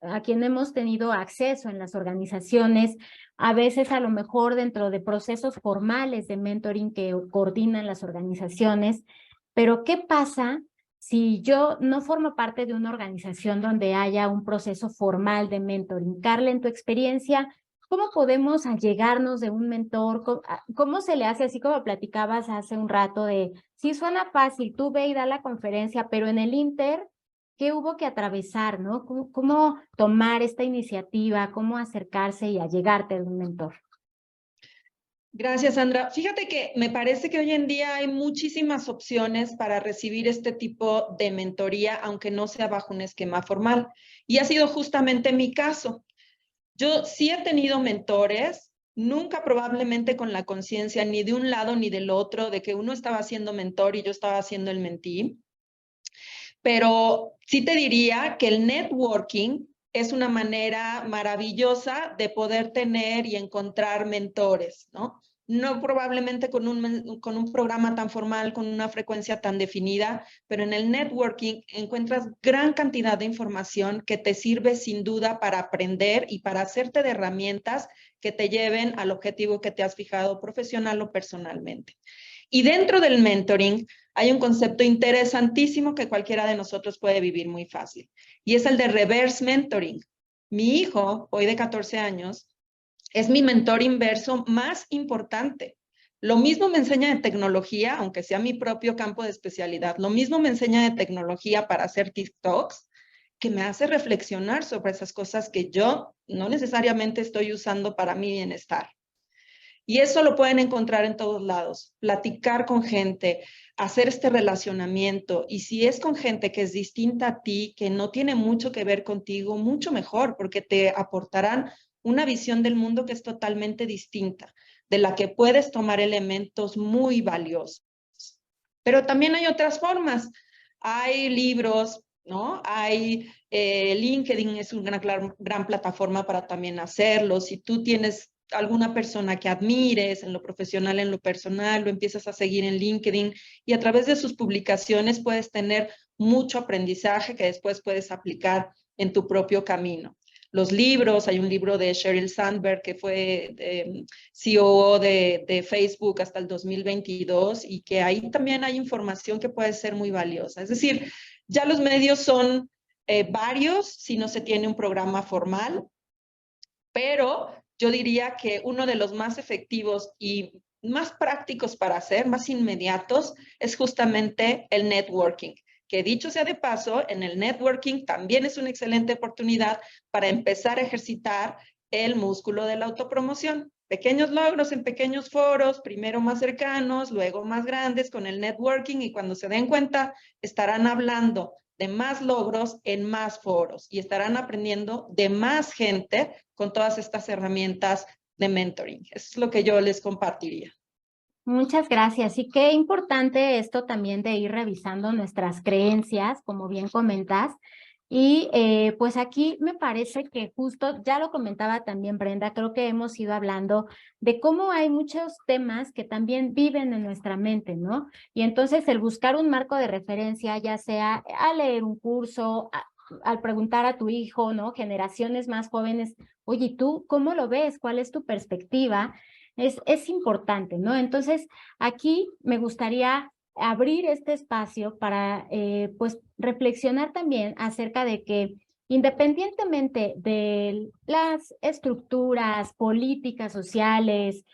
a quien hemos tenido acceso en las organizaciones, a veces a lo mejor dentro de procesos formales de mentoring que coordinan las organizaciones, pero ¿qué pasa si yo no formo parte de una organización donde haya un proceso formal de mentoring? Carla, en tu experiencia, ¿cómo podemos allegarnos de un mentor? ¿Cómo se le hace, así como platicabas hace un rato de, sí suena fácil, tú ve y da la conferencia, pero en el Inter, ¿qué hubo que atravesar, no? ¿Cómo tomar esta iniciativa? ¿Cómo acercarse y allegarte de un mentor? Gracias, Sandra. Fíjate que me parece que hoy en día hay muchísimas opciones para recibir este tipo de mentoría, aunque no sea bajo un esquema formal. Y ha sido justamente mi caso. Yo sí he tenido mentores, nunca probablemente con la conciencia ni de un lado ni del otro, de que uno estaba siendo mentor y yo estaba siendo el mentí. Pero sí te diría que el networking es una manera maravillosa de poder tener y encontrar mentores, ¿no? No probablemente con un programa tan formal, con una frecuencia tan definida, pero en el networking encuentras gran cantidad de información que te sirve sin duda para aprender y para hacerte de herramientas que te lleven al objetivo que te has fijado profesional o personalmente. Y dentro del mentoring hay un concepto interesantísimo que cualquiera de nosotros puede vivir muy fácil, y es el de reverse mentoring. Mi hijo, hoy de 14 años, es mi mentor inverso más importante. Lo mismo me enseña de tecnología, aunque sea mi propio campo de especialidad. Lo mismo me enseña de tecnología para hacer TikToks, que me hace reflexionar sobre esas cosas que yo no necesariamente estoy usando para mi bienestar. Y eso lo pueden encontrar en todos lados. Platicar con gente, hacer este relacionamiento. Y si es con gente que es distinta a ti, que no tiene mucho que ver contigo, mucho mejor, porque te aportarán una visión del mundo que es totalmente distinta, de la que puedes tomar elementos muy valiosos. Pero también hay otras formas. Hay libros, ¿no? Hay LinkedIn, es una gran plataforma para también hacerlo. Si tú tienes alguna persona que admires en lo profesional, en lo personal, lo empiezas a seguir en LinkedIn y a través de sus publicaciones puedes tener mucho aprendizaje que después puedes aplicar en tu propio camino. Los libros, hay un libro de Sheryl Sandberg que fue CEO de Facebook hasta el 2022 y que ahí también hay información que puede ser muy valiosa. Es decir, ya los medios son varios si no se tiene un programa formal, pero yo diría que uno de los más efectivos y más prácticos para hacer, más inmediatos, es justamente el networking. Que dicho sea de paso, en el networking también es una excelente oportunidad para empezar a ejercitar el músculo de la autopromoción. Pequeños logros en pequeños foros, primero más cercanos, luego más grandes con el networking y cuando se den cuenta estarán hablando de más logros en más foros y estarán aprendiendo de más gente con todas estas herramientas de mentoring. Eso es lo que yo les compartiría. Muchas gracias. Y qué importante esto también de ir revisando nuestras creencias, como bien comentas. Y pues aquí me parece que justo, ya lo comentaba también Brenda, creo que hemos ido hablando de cómo hay muchos temas que también viven en nuestra mente, ¿no? Y entonces el buscar un marco de referencia, ya sea a leer un curso, al preguntar a tu hijo, ¿no? Generaciones más jóvenes, oye, ¿tú cómo lo ves? ¿Cuál es tu perspectiva? Es importante, ¿no? Entonces, aquí me gustaría abrir este espacio para, pues, reflexionar también acerca de que independientemente de las estructuras políticas, sociales,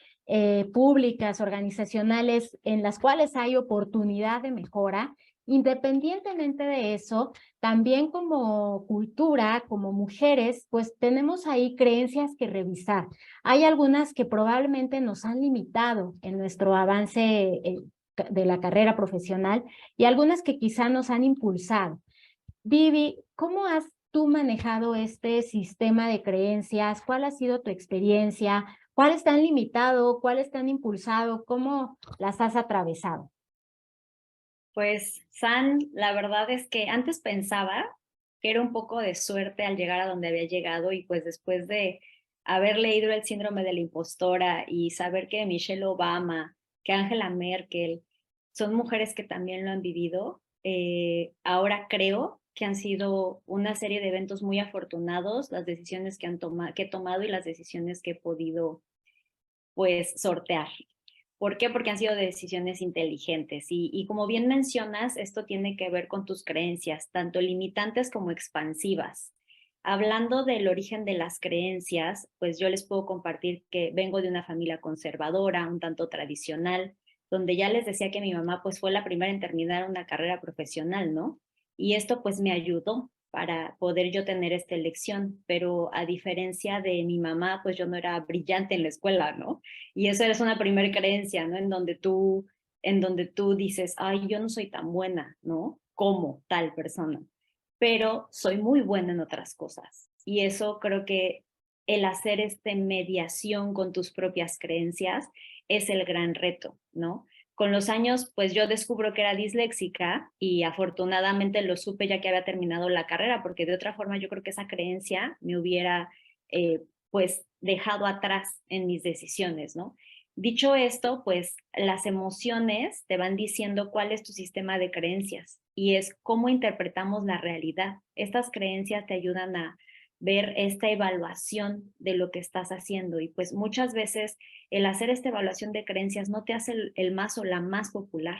públicas, organizacionales, en las cuales hay oportunidad de mejora, Independientemente de eso, también como cultura, como mujeres, pues tenemos ahí creencias que revisar. Hay algunas que probablemente nos han limitado en nuestro avance de la carrera profesional y algunas que quizá nos han impulsado. Vivi, ¿cómo has tú manejado este sistema de creencias? ¿Cuál ha sido tu experiencia? ¿Cuáles te han limitado? ¿Cuáles te han impulsado? ¿Cómo las has atravesado? Pues, San, la verdad es que antes pensaba que era un poco de suerte al llegar a donde había llegado y pues después de haber leído El síndrome de la impostora y saber que Michelle Obama, que Angela Merkel, son mujeres que también lo han vivido, ahora creo que han sido una serie de eventos muy afortunados, las decisiones que he tomado y las decisiones que he podido pues sortear. ¿Por qué? Porque han sido decisiones inteligentes y como bien mencionas, esto tiene que ver con tus creencias, tanto limitantes como expansivas. Hablando del origen de las creencias, pues yo les puedo compartir que vengo de una familia conservadora, un tanto tradicional, donde ya les decía que mi mamá pues fue la primera en terminar una carrera profesional, ¿no? Y esto pues me ayudó para poder yo tener esta elección, pero a diferencia de mi mamá, pues yo no era brillante en la escuela, ¿no? Y eso es una primera creencia, ¿no? En donde tú dices, ay, yo no soy tan buena, ¿no? Como tal persona, pero soy muy buena en otras cosas. Y eso creo que el hacer esta mediación con tus propias creencias es el gran reto, ¿no? Con los años, pues yo descubro que era disléxica y afortunadamente lo supe ya que había terminado la carrera, porque de otra forma yo creo que esa creencia me hubiera pues dejado atrás en mis decisiones, ¿no? Dicho esto, pues las emociones te van diciendo cuál es tu sistema de creencias y es cómo interpretamos la realidad. Estas creencias te ayudan a ver esta evaluación de lo que estás haciendo y pues muchas veces el hacer esta evaluación de creencias no te hace el más o la más popular,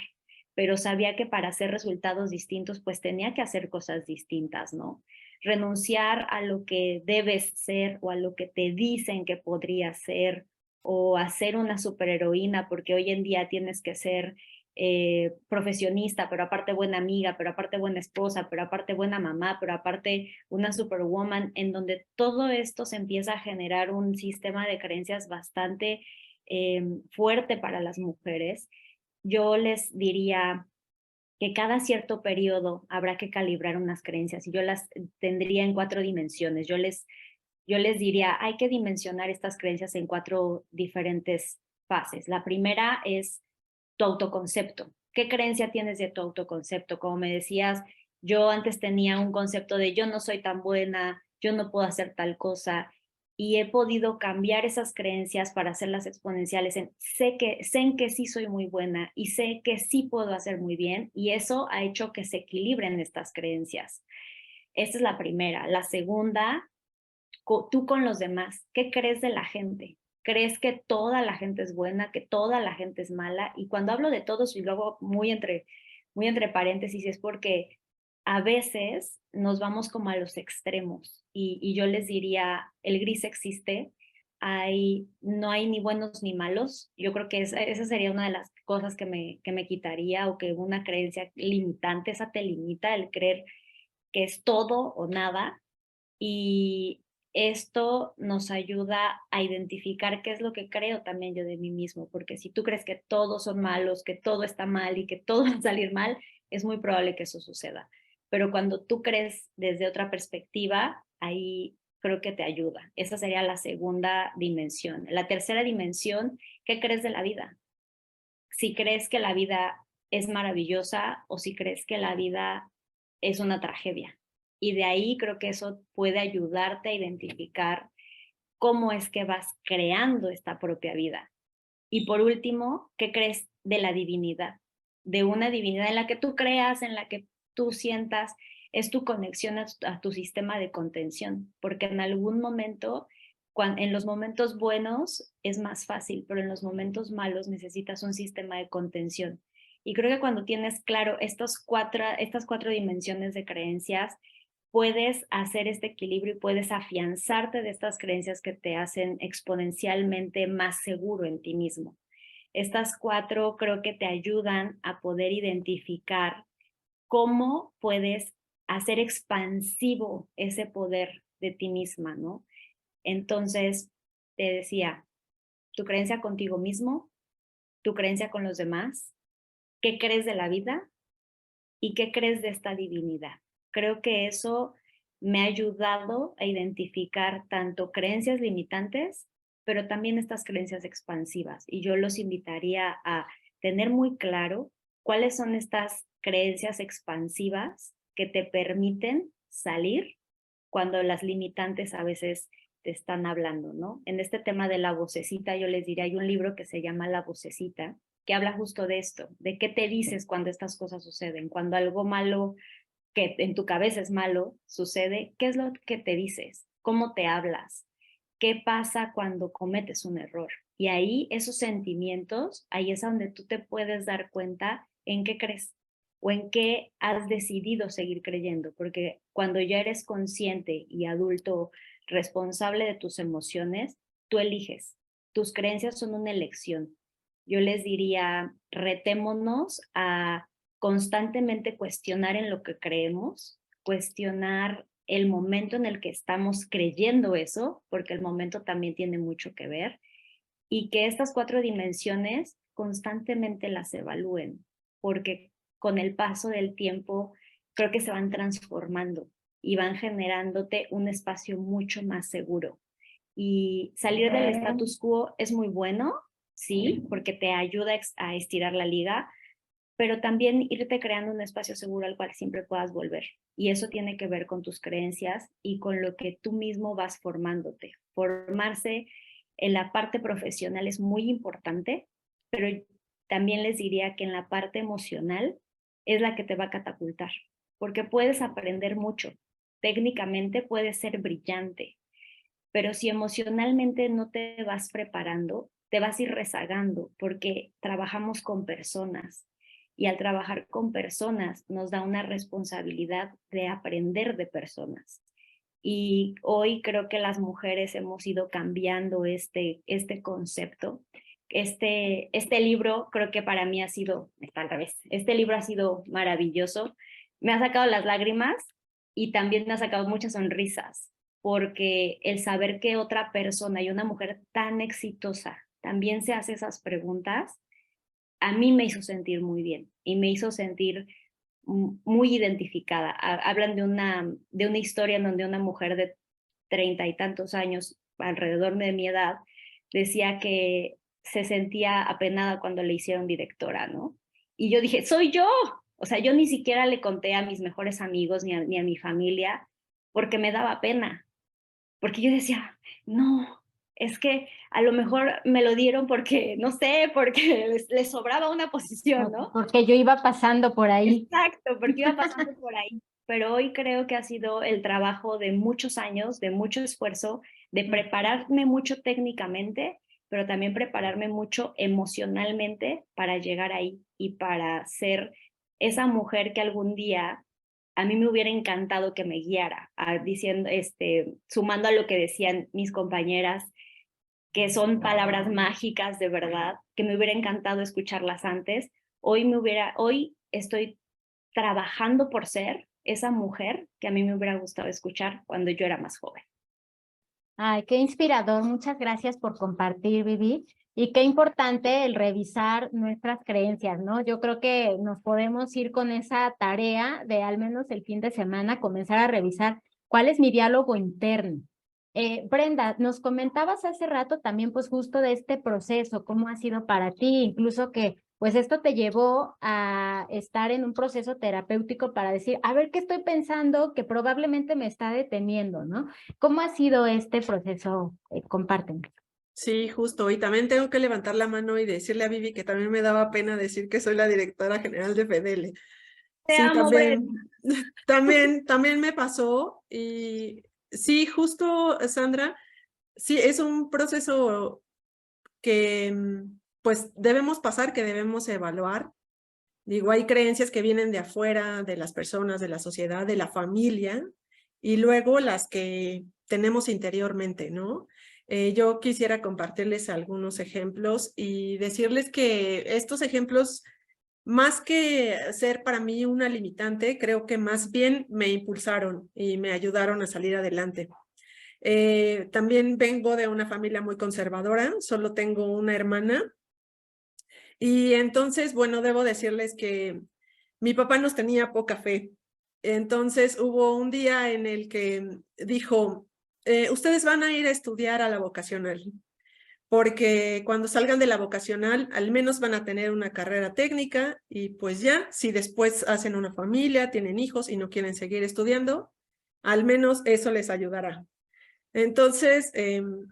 pero sabía que para hacer resultados distintos pues tenía que hacer cosas distintas, ¿no? Renunciar a lo que debes ser o a lo que te dicen que podrías ser o hacer una superheroína porque hoy en día tienes que ser profesionista, pero aparte buena amiga, pero aparte buena esposa, pero aparte buena mamá, pero aparte una superwoman, en donde todo esto se empieza a generar un sistema de creencias bastante fuerte para las mujeres. Yo les diría que cada cierto periodo habrá que calibrar unas creencias y yo las tendría en 4 dimensiones. Yo les diría, hay que dimensionar estas creencias en 4 diferentes fases. La primera es tu autoconcepto. ¿Qué creencia tienes de tu autoconcepto? Como me decías, yo antes tenía un concepto de yo no soy tan buena, yo no puedo hacer tal cosa, y he podido cambiar esas creencias para hacerlas exponenciales. Sé en que sí soy muy buena y sé que sí puedo hacer muy bien, y eso ha hecho que se equilibren estas creencias. Esta es la primera. La segunda, tú con los demás. ¿Qué crees de la gente? ¿Crees que toda la gente es buena, que toda la gente es mala? Y cuando hablo de todos, y luego muy entre paréntesis, es porque a veces nos vamos como a los extremos y yo les diría, el gris existe, no hay ni buenos ni malos. Yo creo que esa sería una de las cosas que me quitaría, o que una creencia limitante, esa te limita, el creer que es todo o nada. Y esto nos ayuda a identificar qué es lo que creo también yo de mí mismo, porque si tú crees que todos son malos, que todo está mal y que todo va a salir mal, es muy probable que eso suceda. Pero cuando tú crees desde otra perspectiva, ahí creo que te ayuda. Esa sería la segunda dimensión. La tercera dimensión, ¿qué crees de la vida? Si crees que la vida es maravillosa o si crees que la vida es una tragedia. Y de ahí creo que eso puede ayudarte a identificar cómo es que vas creando esta propia vida. Y por último, ¿qué crees de la divinidad? De una divinidad en la que tú creas, en la que tú sientas, es tu conexión a tu sistema de contención, porque en algún momento, en los momentos buenos es más fácil, pero en los momentos malos necesitas un sistema de contención. Y creo que cuando tienes claro estas cuatro dimensiones de creencias, puedes hacer este equilibrio y puedes afianzarte de estas creencias que te hacen exponencialmente más seguro en ti mismo. Estas 4 creo que te ayudan a poder identificar cómo puedes hacer expansivo ese poder de ti misma, ¿no? Entonces, te decía, tu creencia contigo mismo, tu creencia con los demás, qué crees de la vida y qué crees de esta divinidad. Creo que eso me ha ayudado a identificar tanto creencias limitantes, pero también estas creencias expansivas. Y yo los invitaría a tener muy claro cuáles son estas creencias expansivas que te permiten salir cuando las limitantes a veces te están hablando, ¿no? En este tema de la vocecita, yo les diría, hay un libro que se llama La vocecita, que habla justo de esto, de qué te dices cuando estas cosas suceden, cuando algo malo que en tu cabeza es malo sucede, ¿qué es lo que te dices? ¿Cómo te hablas? ¿Qué pasa cuando cometes un error? Y ahí esos sentimientos, ahí es donde tú te puedes dar cuenta en qué crees o en qué has decidido seguir creyendo, porque cuando ya eres consciente y adulto responsable de tus emociones, tú eliges. Tus creencias son una elección. Yo les diría, retémonos a constantemente cuestionar en lo que creemos, cuestionar el momento en el que estamos creyendo eso, porque el momento también tiene mucho que ver, y que estas 4 dimensiones constantemente las evalúen, porque con el paso del tiempo creo que se van transformando y van generándote un espacio mucho más seguro. Y salir del status quo es muy bueno, sí, porque te ayuda a estirar la liga, pero también irte creando un espacio seguro al cual siempre puedas volver. Y eso tiene que ver con tus creencias y con lo que tú mismo vas formándote. Formarse en la parte profesional es muy importante, pero también les diría que en la parte emocional es la que te va a catapultar, porque puedes aprender mucho. Técnicamente puedes ser brillante, pero si emocionalmente no te vas preparando, te vas a ir rezagando, porque trabajamos con personas. Y al trabajar con personas nos da una responsabilidad de aprender de personas. Y hoy creo que las mujeres hemos ido cambiando este concepto. Este libro creo que para mí ha sido, está al revés, este libro ha sido maravilloso. Me ha sacado las lágrimas y también me ha sacado muchas sonrisas, porque el saber que otra persona y una mujer tan exitosa también se hace esas preguntas, a mí me hizo sentir muy bien y me hizo sentir muy identificada. Hablan de una historia en donde una mujer de 30 y tantos años, alrededor de mi edad, decía que se sentía apenada cuando le hicieron directora, ¿no? Y yo dije, soy yo. O sea, yo ni siquiera le conté a mis mejores amigos ni a mi familia porque me daba pena. Porque yo decía, no, es que a lo mejor me lo dieron porque, no sé, porque les sobraba una posición, ¿no? Porque yo iba pasando por ahí. Exacto, porque iba pasando por ahí. Pero hoy creo que ha sido el trabajo de muchos años, de mucho esfuerzo, de prepararme mucho técnicamente, pero también prepararme mucho emocionalmente para llegar ahí y para ser esa mujer que algún día a mí me hubiera encantado que me guiara, diciendo, sumando a lo que decían mis compañeras, que son palabras mágicas de verdad, que me hubiera encantado escucharlas antes. Hoy estoy trabajando por ser esa mujer que a mí me hubiera gustado escuchar cuando yo era más joven. Ay, qué inspirador. Muchas gracias por compartir, Vivi. Y qué importante el revisar nuestras creencias, ¿no? Yo creo que nos podemos ir con esa tarea de al menos el fin de semana comenzar a revisar cuál es mi diálogo interno. Brenda, nos comentabas hace rato también pues justo de este proceso, cómo ha sido para ti, incluso que pues esto te llevó a estar en un proceso terapéutico para decir, a ver qué estoy pensando que probablemente me está deteniendo, ¿no? ¿Cómo ha sido este proceso? Compárteme. Sí, justo. Y también tengo que levantar la mano y decirle a Vivi que también me daba pena decir que soy la directora general de FEDELE. Te Sí, amo, también me pasó. Y sí, justo, Sandra, sí, es un proceso que pues debemos pasar, que debemos evaluar. Digo, hay creencias que vienen de afuera, de las personas, de la sociedad, de la familia, y luego las que tenemos interiormente, ¿no? Yo quisiera compartirles algunos ejemplos y decirles que estos ejemplos más que ser para mí una limitante, creo que más bien me impulsaron y me ayudaron a salir adelante. También vengo de una familia muy conservadora, solo tengo una hermana. Y entonces, bueno, debo decirles que mi papá nos tenía poca fe. Entonces hubo un día en el que dijo, ustedes van a ir a estudiar a la vocacional, porque cuando salgan de la vocacional al menos van a tener una carrera técnica y pues ya, si después hacen una familia, tienen hijos y no quieren seguir estudiando, al menos eso les ayudará. Entonces,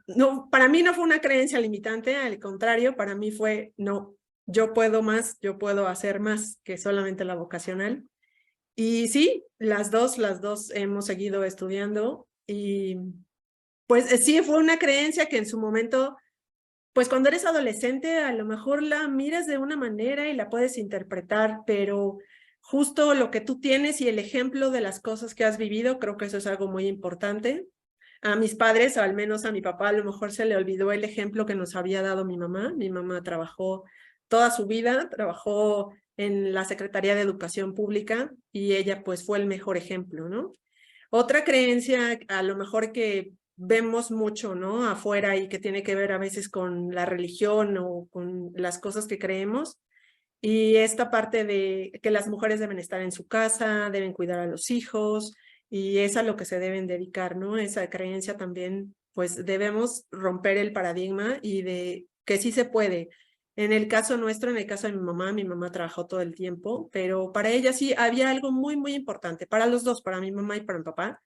no, para mí no fue una creencia limitante, al contrario, para mí fue, no, yo puedo más, yo puedo hacer más que solamente la vocacional. Y sí, las dos hemos seguido estudiando y pues sí, fue una creencia que en su momento, pues cuando eres adolescente a lo mejor la miras de una manera y la puedes interpretar, pero justo lo que tú tienes y el ejemplo de las cosas que has vivido, creo que eso es algo muy importante. A mis padres, o al menos a mi papá, a lo mejor se le olvidó el ejemplo que nos había dado mi mamá. Mi mamá trabajó toda su vida, trabajó en la Secretaría de Educación Pública y ella pues fue el mejor ejemplo, ¿no? Otra creencia a lo mejor que vemos mucho, ¿no? Afuera y que tiene que ver a veces con la religión o con las cosas que creemos. Y esta parte de que las mujeres deben estar en su casa, deben cuidar a los hijos, y es a lo que se deben dedicar, ¿no? Esa creencia también, pues debemos romper el paradigma y de que sí se puede. En el caso nuestro, en el caso de mi mamá trabajó todo el tiempo, pero para ella sí había algo muy, muy importante, para los dos, para mi mamá y para mi papá,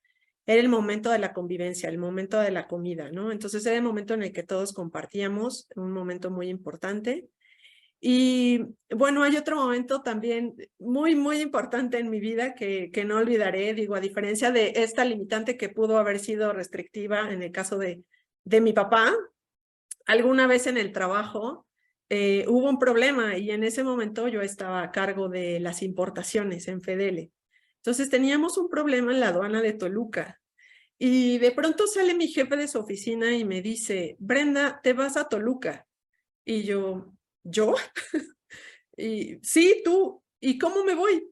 era el momento de la convivencia, el momento de la comida, ¿no? Entonces era el momento en el que todos compartíamos, un momento muy importante. Y bueno, hay otro momento también muy, muy importante en mi vida que no olvidaré, digo, a diferencia de esta limitante que pudo haber sido restrictiva en el caso de mi papá, alguna vez en el trabajo hubo un problema y en ese momento yo estaba a cargo de las importaciones en Fedele. Entonces teníamos un problema en la aduana de Toluca y de pronto sale mi jefe de su oficina y me dice, Brenda, te vas a Toluca. Y ¿yo? Y sí, tú. ¿Y cómo me voy?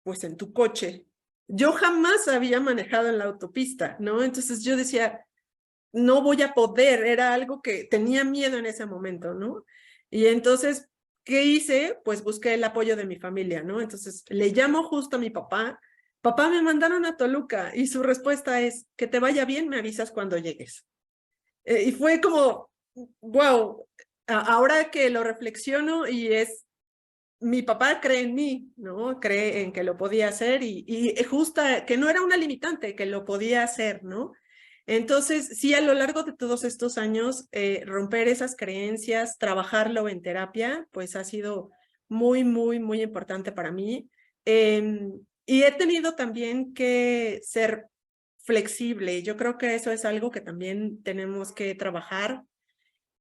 Pues en tu coche. Yo jamás había manejado en la autopista, ¿no? Entonces yo decía, no voy a poder, era algo que tenía miedo en ese momento, ¿no? Y entonces, ¿qué hice? Pues busqué el apoyo de mi familia, ¿no? Entonces le llamo justo a mi papá, papá, me mandaron a Toluca y su respuesta es, que te vaya bien, me avisas cuando llegues. Y fue como, wow, ahora que lo reflexiono y es, mi papá cree en mí, ¿no? Cree en que lo podía hacer y justa, que no era una limitante, que lo podía hacer, ¿no? Entonces, sí, a lo largo de todos estos años, romper esas creencias, trabajarlo en terapia, pues ha sido muy, muy, muy importante para mí. Y he tenido también que ser flexible. Yo creo que eso es algo que también tenemos que trabajar.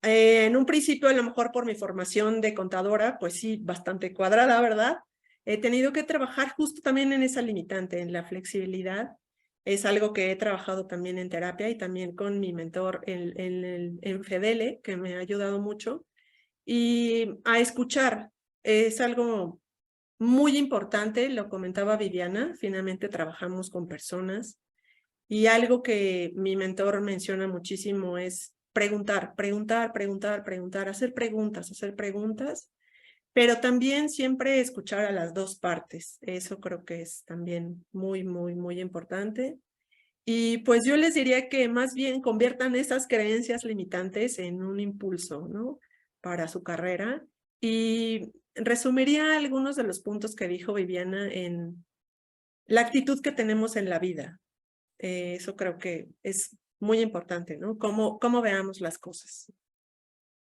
En un principio, a lo mejor por mi formación de contadora, pues sí, bastante cuadrada, ¿verdad? He tenido que trabajar justo también en esa limitante, en la flexibilidad. Es algo que he trabajado también en terapia y también con mi mentor en Fedele, que me ha ayudado mucho. Y a escuchar es algo muy importante, lo comentaba Viviana, finalmente trabajamos con personas. Y algo que mi mentor menciona muchísimo es preguntar, hacer preguntas, pero también siempre escuchar a las dos partes. Eso creo que es también muy, muy, muy importante. Y pues yo les diría que más bien conviertan esas creencias limitantes en un impulso, ¿no? Para su carrera. Y resumiría algunos de los puntos que dijo Viviana en la actitud que tenemos en la vida. Eso creo que es muy importante, ¿no? Cómo veamos las cosas.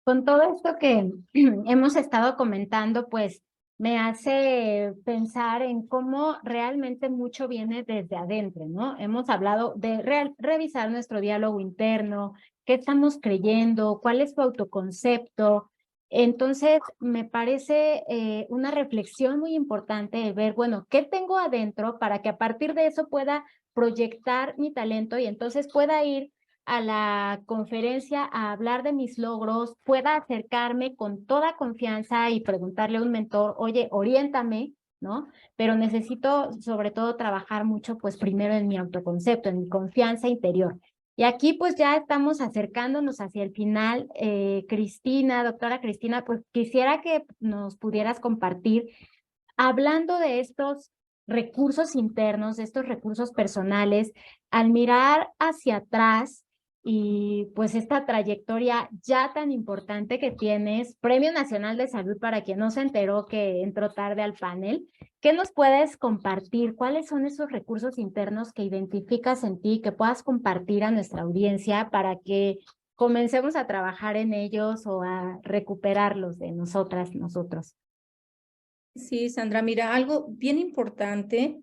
Con todo esto que hemos estado comentando, pues me hace pensar en cómo realmente mucho viene desde adentro, ¿no? Hemos hablado de revisar nuestro diálogo interno, qué estamos creyendo, cuál es tu autoconcepto. Entonces, me parece una reflexión muy importante el ver, bueno, ¿qué tengo adentro para que a partir de eso pueda proyectar mi talento y entonces pueda ir a la conferencia a hablar de mis logros, pueda acercarme con toda confianza y preguntarle a un mentor, oye, oriéntame, ¿no? Pero necesito sobre todo trabajar mucho, pues primero en mi autoconcepto, en mi confianza interior. Y aquí pues ya estamos acercándonos hacia el final. Cristina, doctora Cristina, pues quisiera que nos pudieras compartir, hablando de estos recursos internos, de estos recursos personales, al mirar hacia atrás y pues esta trayectoria ya tan importante que tienes, Premio Nacional de Salud para quien no se enteró que entró tarde al panel, ¿qué nos puedes compartir? ¿Cuáles son esos recursos internos que identificas en ti, que puedas compartir a nuestra audiencia para que comencemos a trabajar en ellos o a recuperarlos de nosotras, nosotros? Sí, Sandra, mira, algo bien importante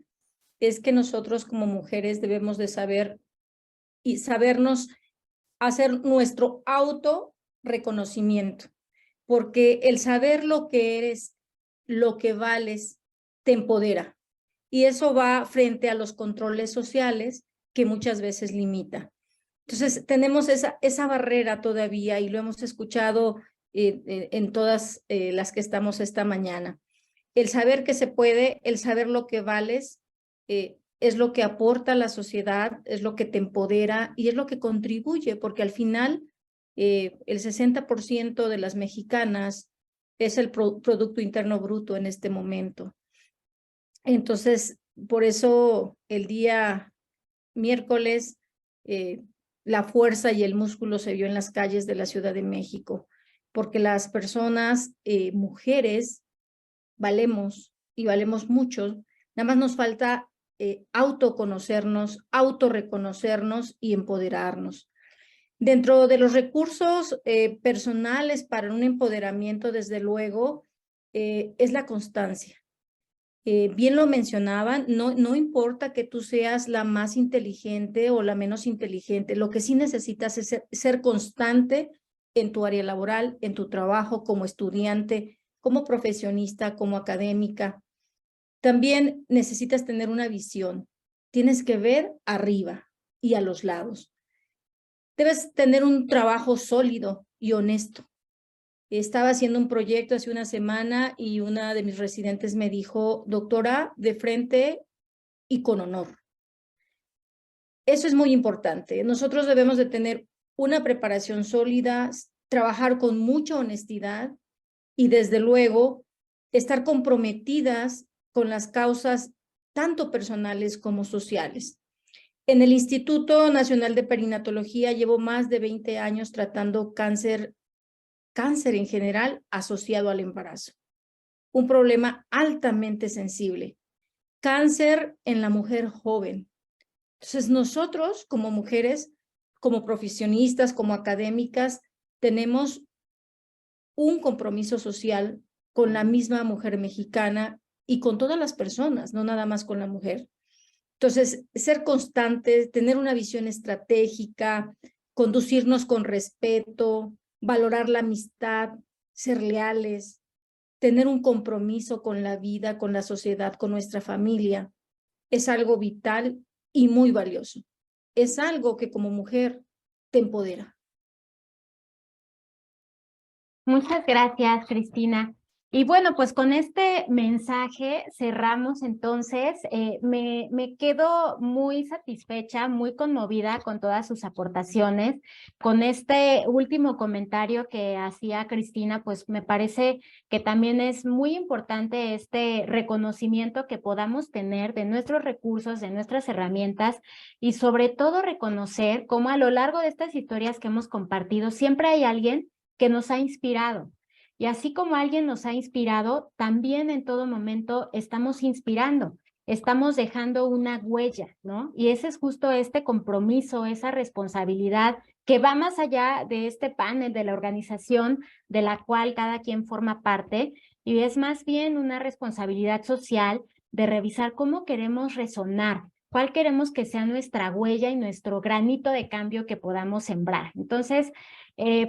es que nosotros como mujeres debemos de saber y sabernos hacer nuestro autorreconocimiento, porque el saber lo que eres, lo que vales, te empodera. Y eso va frente a los controles sociales que muchas veces limita. Entonces, tenemos esa barrera todavía y lo hemos escuchado en todas las que estamos esta mañana. El saber que se puede, el saber lo que vales, es lo que aporta a la sociedad, es lo que te empodera y es lo que contribuye, porque al final el 60% de las mexicanas es el Producto Interno Bruto en este momento. Entonces, por eso el día miércoles la fuerza y el músculo se vio en las calles de la Ciudad de México, porque las personas, mujeres, valemos y valemos mucho, nada más nos falta autoconocernos, autorreconocernos y empoderarnos. Dentro de los recursos personales para un empoderamiento, desde luego, es la constancia. Bien lo mencionaban, no importa que tú seas la más inteligente o la menos inteligente, lo que sí necesitas es ser constante en tu área laboral, en tu trabajo, como estudiante, como profesionista, como académica. También necesitas tener una visión. Tienes que ver arriba y a los lados. Debes tener un trabajo sólido y honesto. Estaba haciendo un proyecto hace una semana y una de mis residentes me dijo, doctora, de frente y con honor. Eso es muy importante. Nosotros debemos de tener una preparación sólida, trabajar con mucha honestidad y desde luego estar comprometidas con las causas tanto personales como sociales. En el Instituto Nacional de Perinatología llevo más de 20 años tratando cáncer en general asociado al embarazo. Un problema altamente sensible. Cáncer en la mujer joven. Entonces nosotros como mujeres, como profesionistas, como académicas, tenemos un compromiso social con la misma mujer mexicana y con todas las personas, no nada más con la mujer. Entonces, ser constantes, tener una visión estratégica, conducirnos con respeto, valorar la amistad, ser leales, tener un compromiso con la vida, con la sociedad, con nuestra familia, es algo vital y muy valioso. Es algo que como mujer te empodera. Muchas gracias, Cristina. Y bueno, pues con este mensaje cerramos entonces. Me quedo muy satisfecha, muy conmovida con todas sus aportaciones. Con este último comentario que hacía Cristina, pues me parece que también es muy importante este reconocimiento que podamos tener de nuestros recursos, de nuestras herramientas y sobre todo reconocer cómo a lo largo de estas historias que hemos compartido siempre hay alguien que nos ha inspirado. Y así como alguien nos ha inspirado, también en todo momento estamos inspirando, estamos dejando una huella, ¿no? Y ese es justo este compromiso, esa responsabilidad que va más allá de este panel, de la organización de la cual cada quien forma parte, y es más bien una responsabilidad social de revisar cómo queremos resonar, cuál queremos que sea nuestra huella y nuestro granito de cambio que podamos sembrar. Entonces,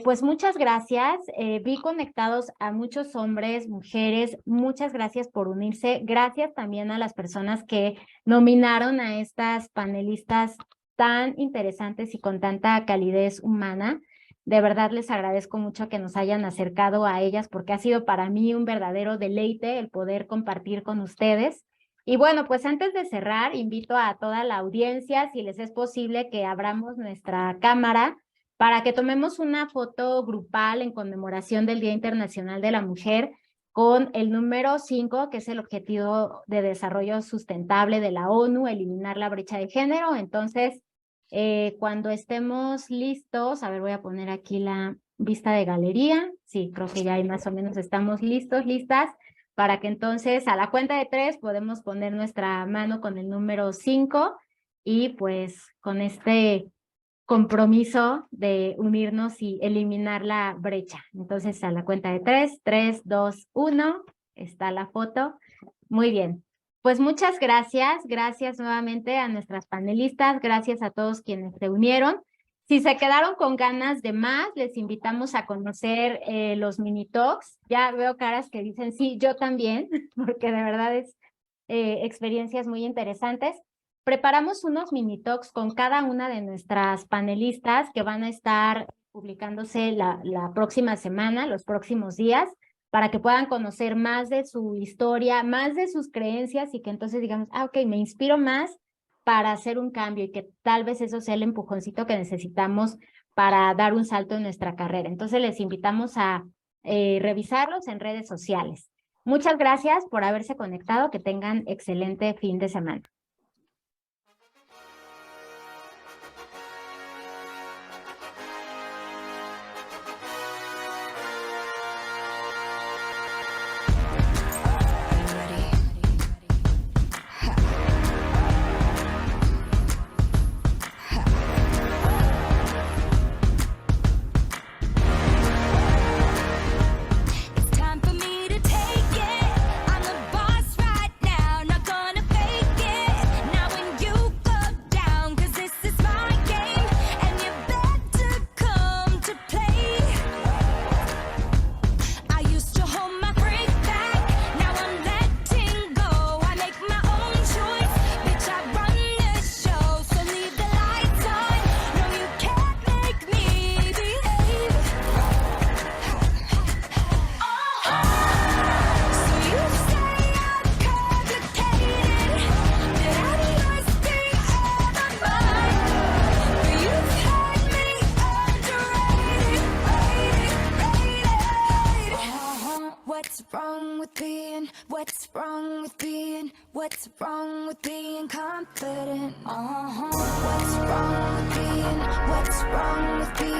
pues muchas gracias. Vi conectados a muchos hombres, mujeres. Muchas gracias por unirse. Gracias también a las personas que nominaron a estas panelistas tan interesantes y con tanta calidez humana. De verdad les agradezco mucho que nos hayan acercado a ellas porque ha sido para mí un verdadero deleite el poder compartir con ustedes. Y bueno, pues antes de cerrar, invito a toda la audiencia, si les es posible, que abramos nuestra cámara para que tomemos una foto grupal en conmemoración del Día Internacional de la Mujer con el número 5, que es el Objetivo de Desarrollo Sustentable de la ONU, eliminar la brecha de género. Entonces, cuando estemos listos, a ver, voy a poner aquí la vista de galería. Sí, creo que ya ahí más o menos estamos listos, listas, para que entonces a la cuenta de 3 podemos poner nuestra mano con el número 5 y pues con este compromiso de unirnos y eliminar la brecha. Entonces a la cuenta de 3, 3, 2, 1, está la foto. Muy bien. Pues muchas gracias, gracias nuevamente a nuestras panelistas, gracias a todos quienes se unieron. Si se quedaron con ganas de más, les invitamos a conocer los mini talks. Ya veo caras que dicen, sí, yo también, porque de verdad es experiencias muy interesantes. Preparamos unos mini talks con cada una de nuestras panelistas que van a estar publicándose la próxima semana, los próximos días, para que puedan conocer más de su historia, más de sus creencias y que entonces digamos, ok, me inspiro más para hacer un cambio y que tal vez eso sea el empujoncito que necesitamos para dar un salto en nuestra carrera. Entonces les invitamos a revisarlos en redes sociales. Muchas gracias por haberse conectado, que tengan excelente fin de semana. What's wrong with being confident? What's wrong with being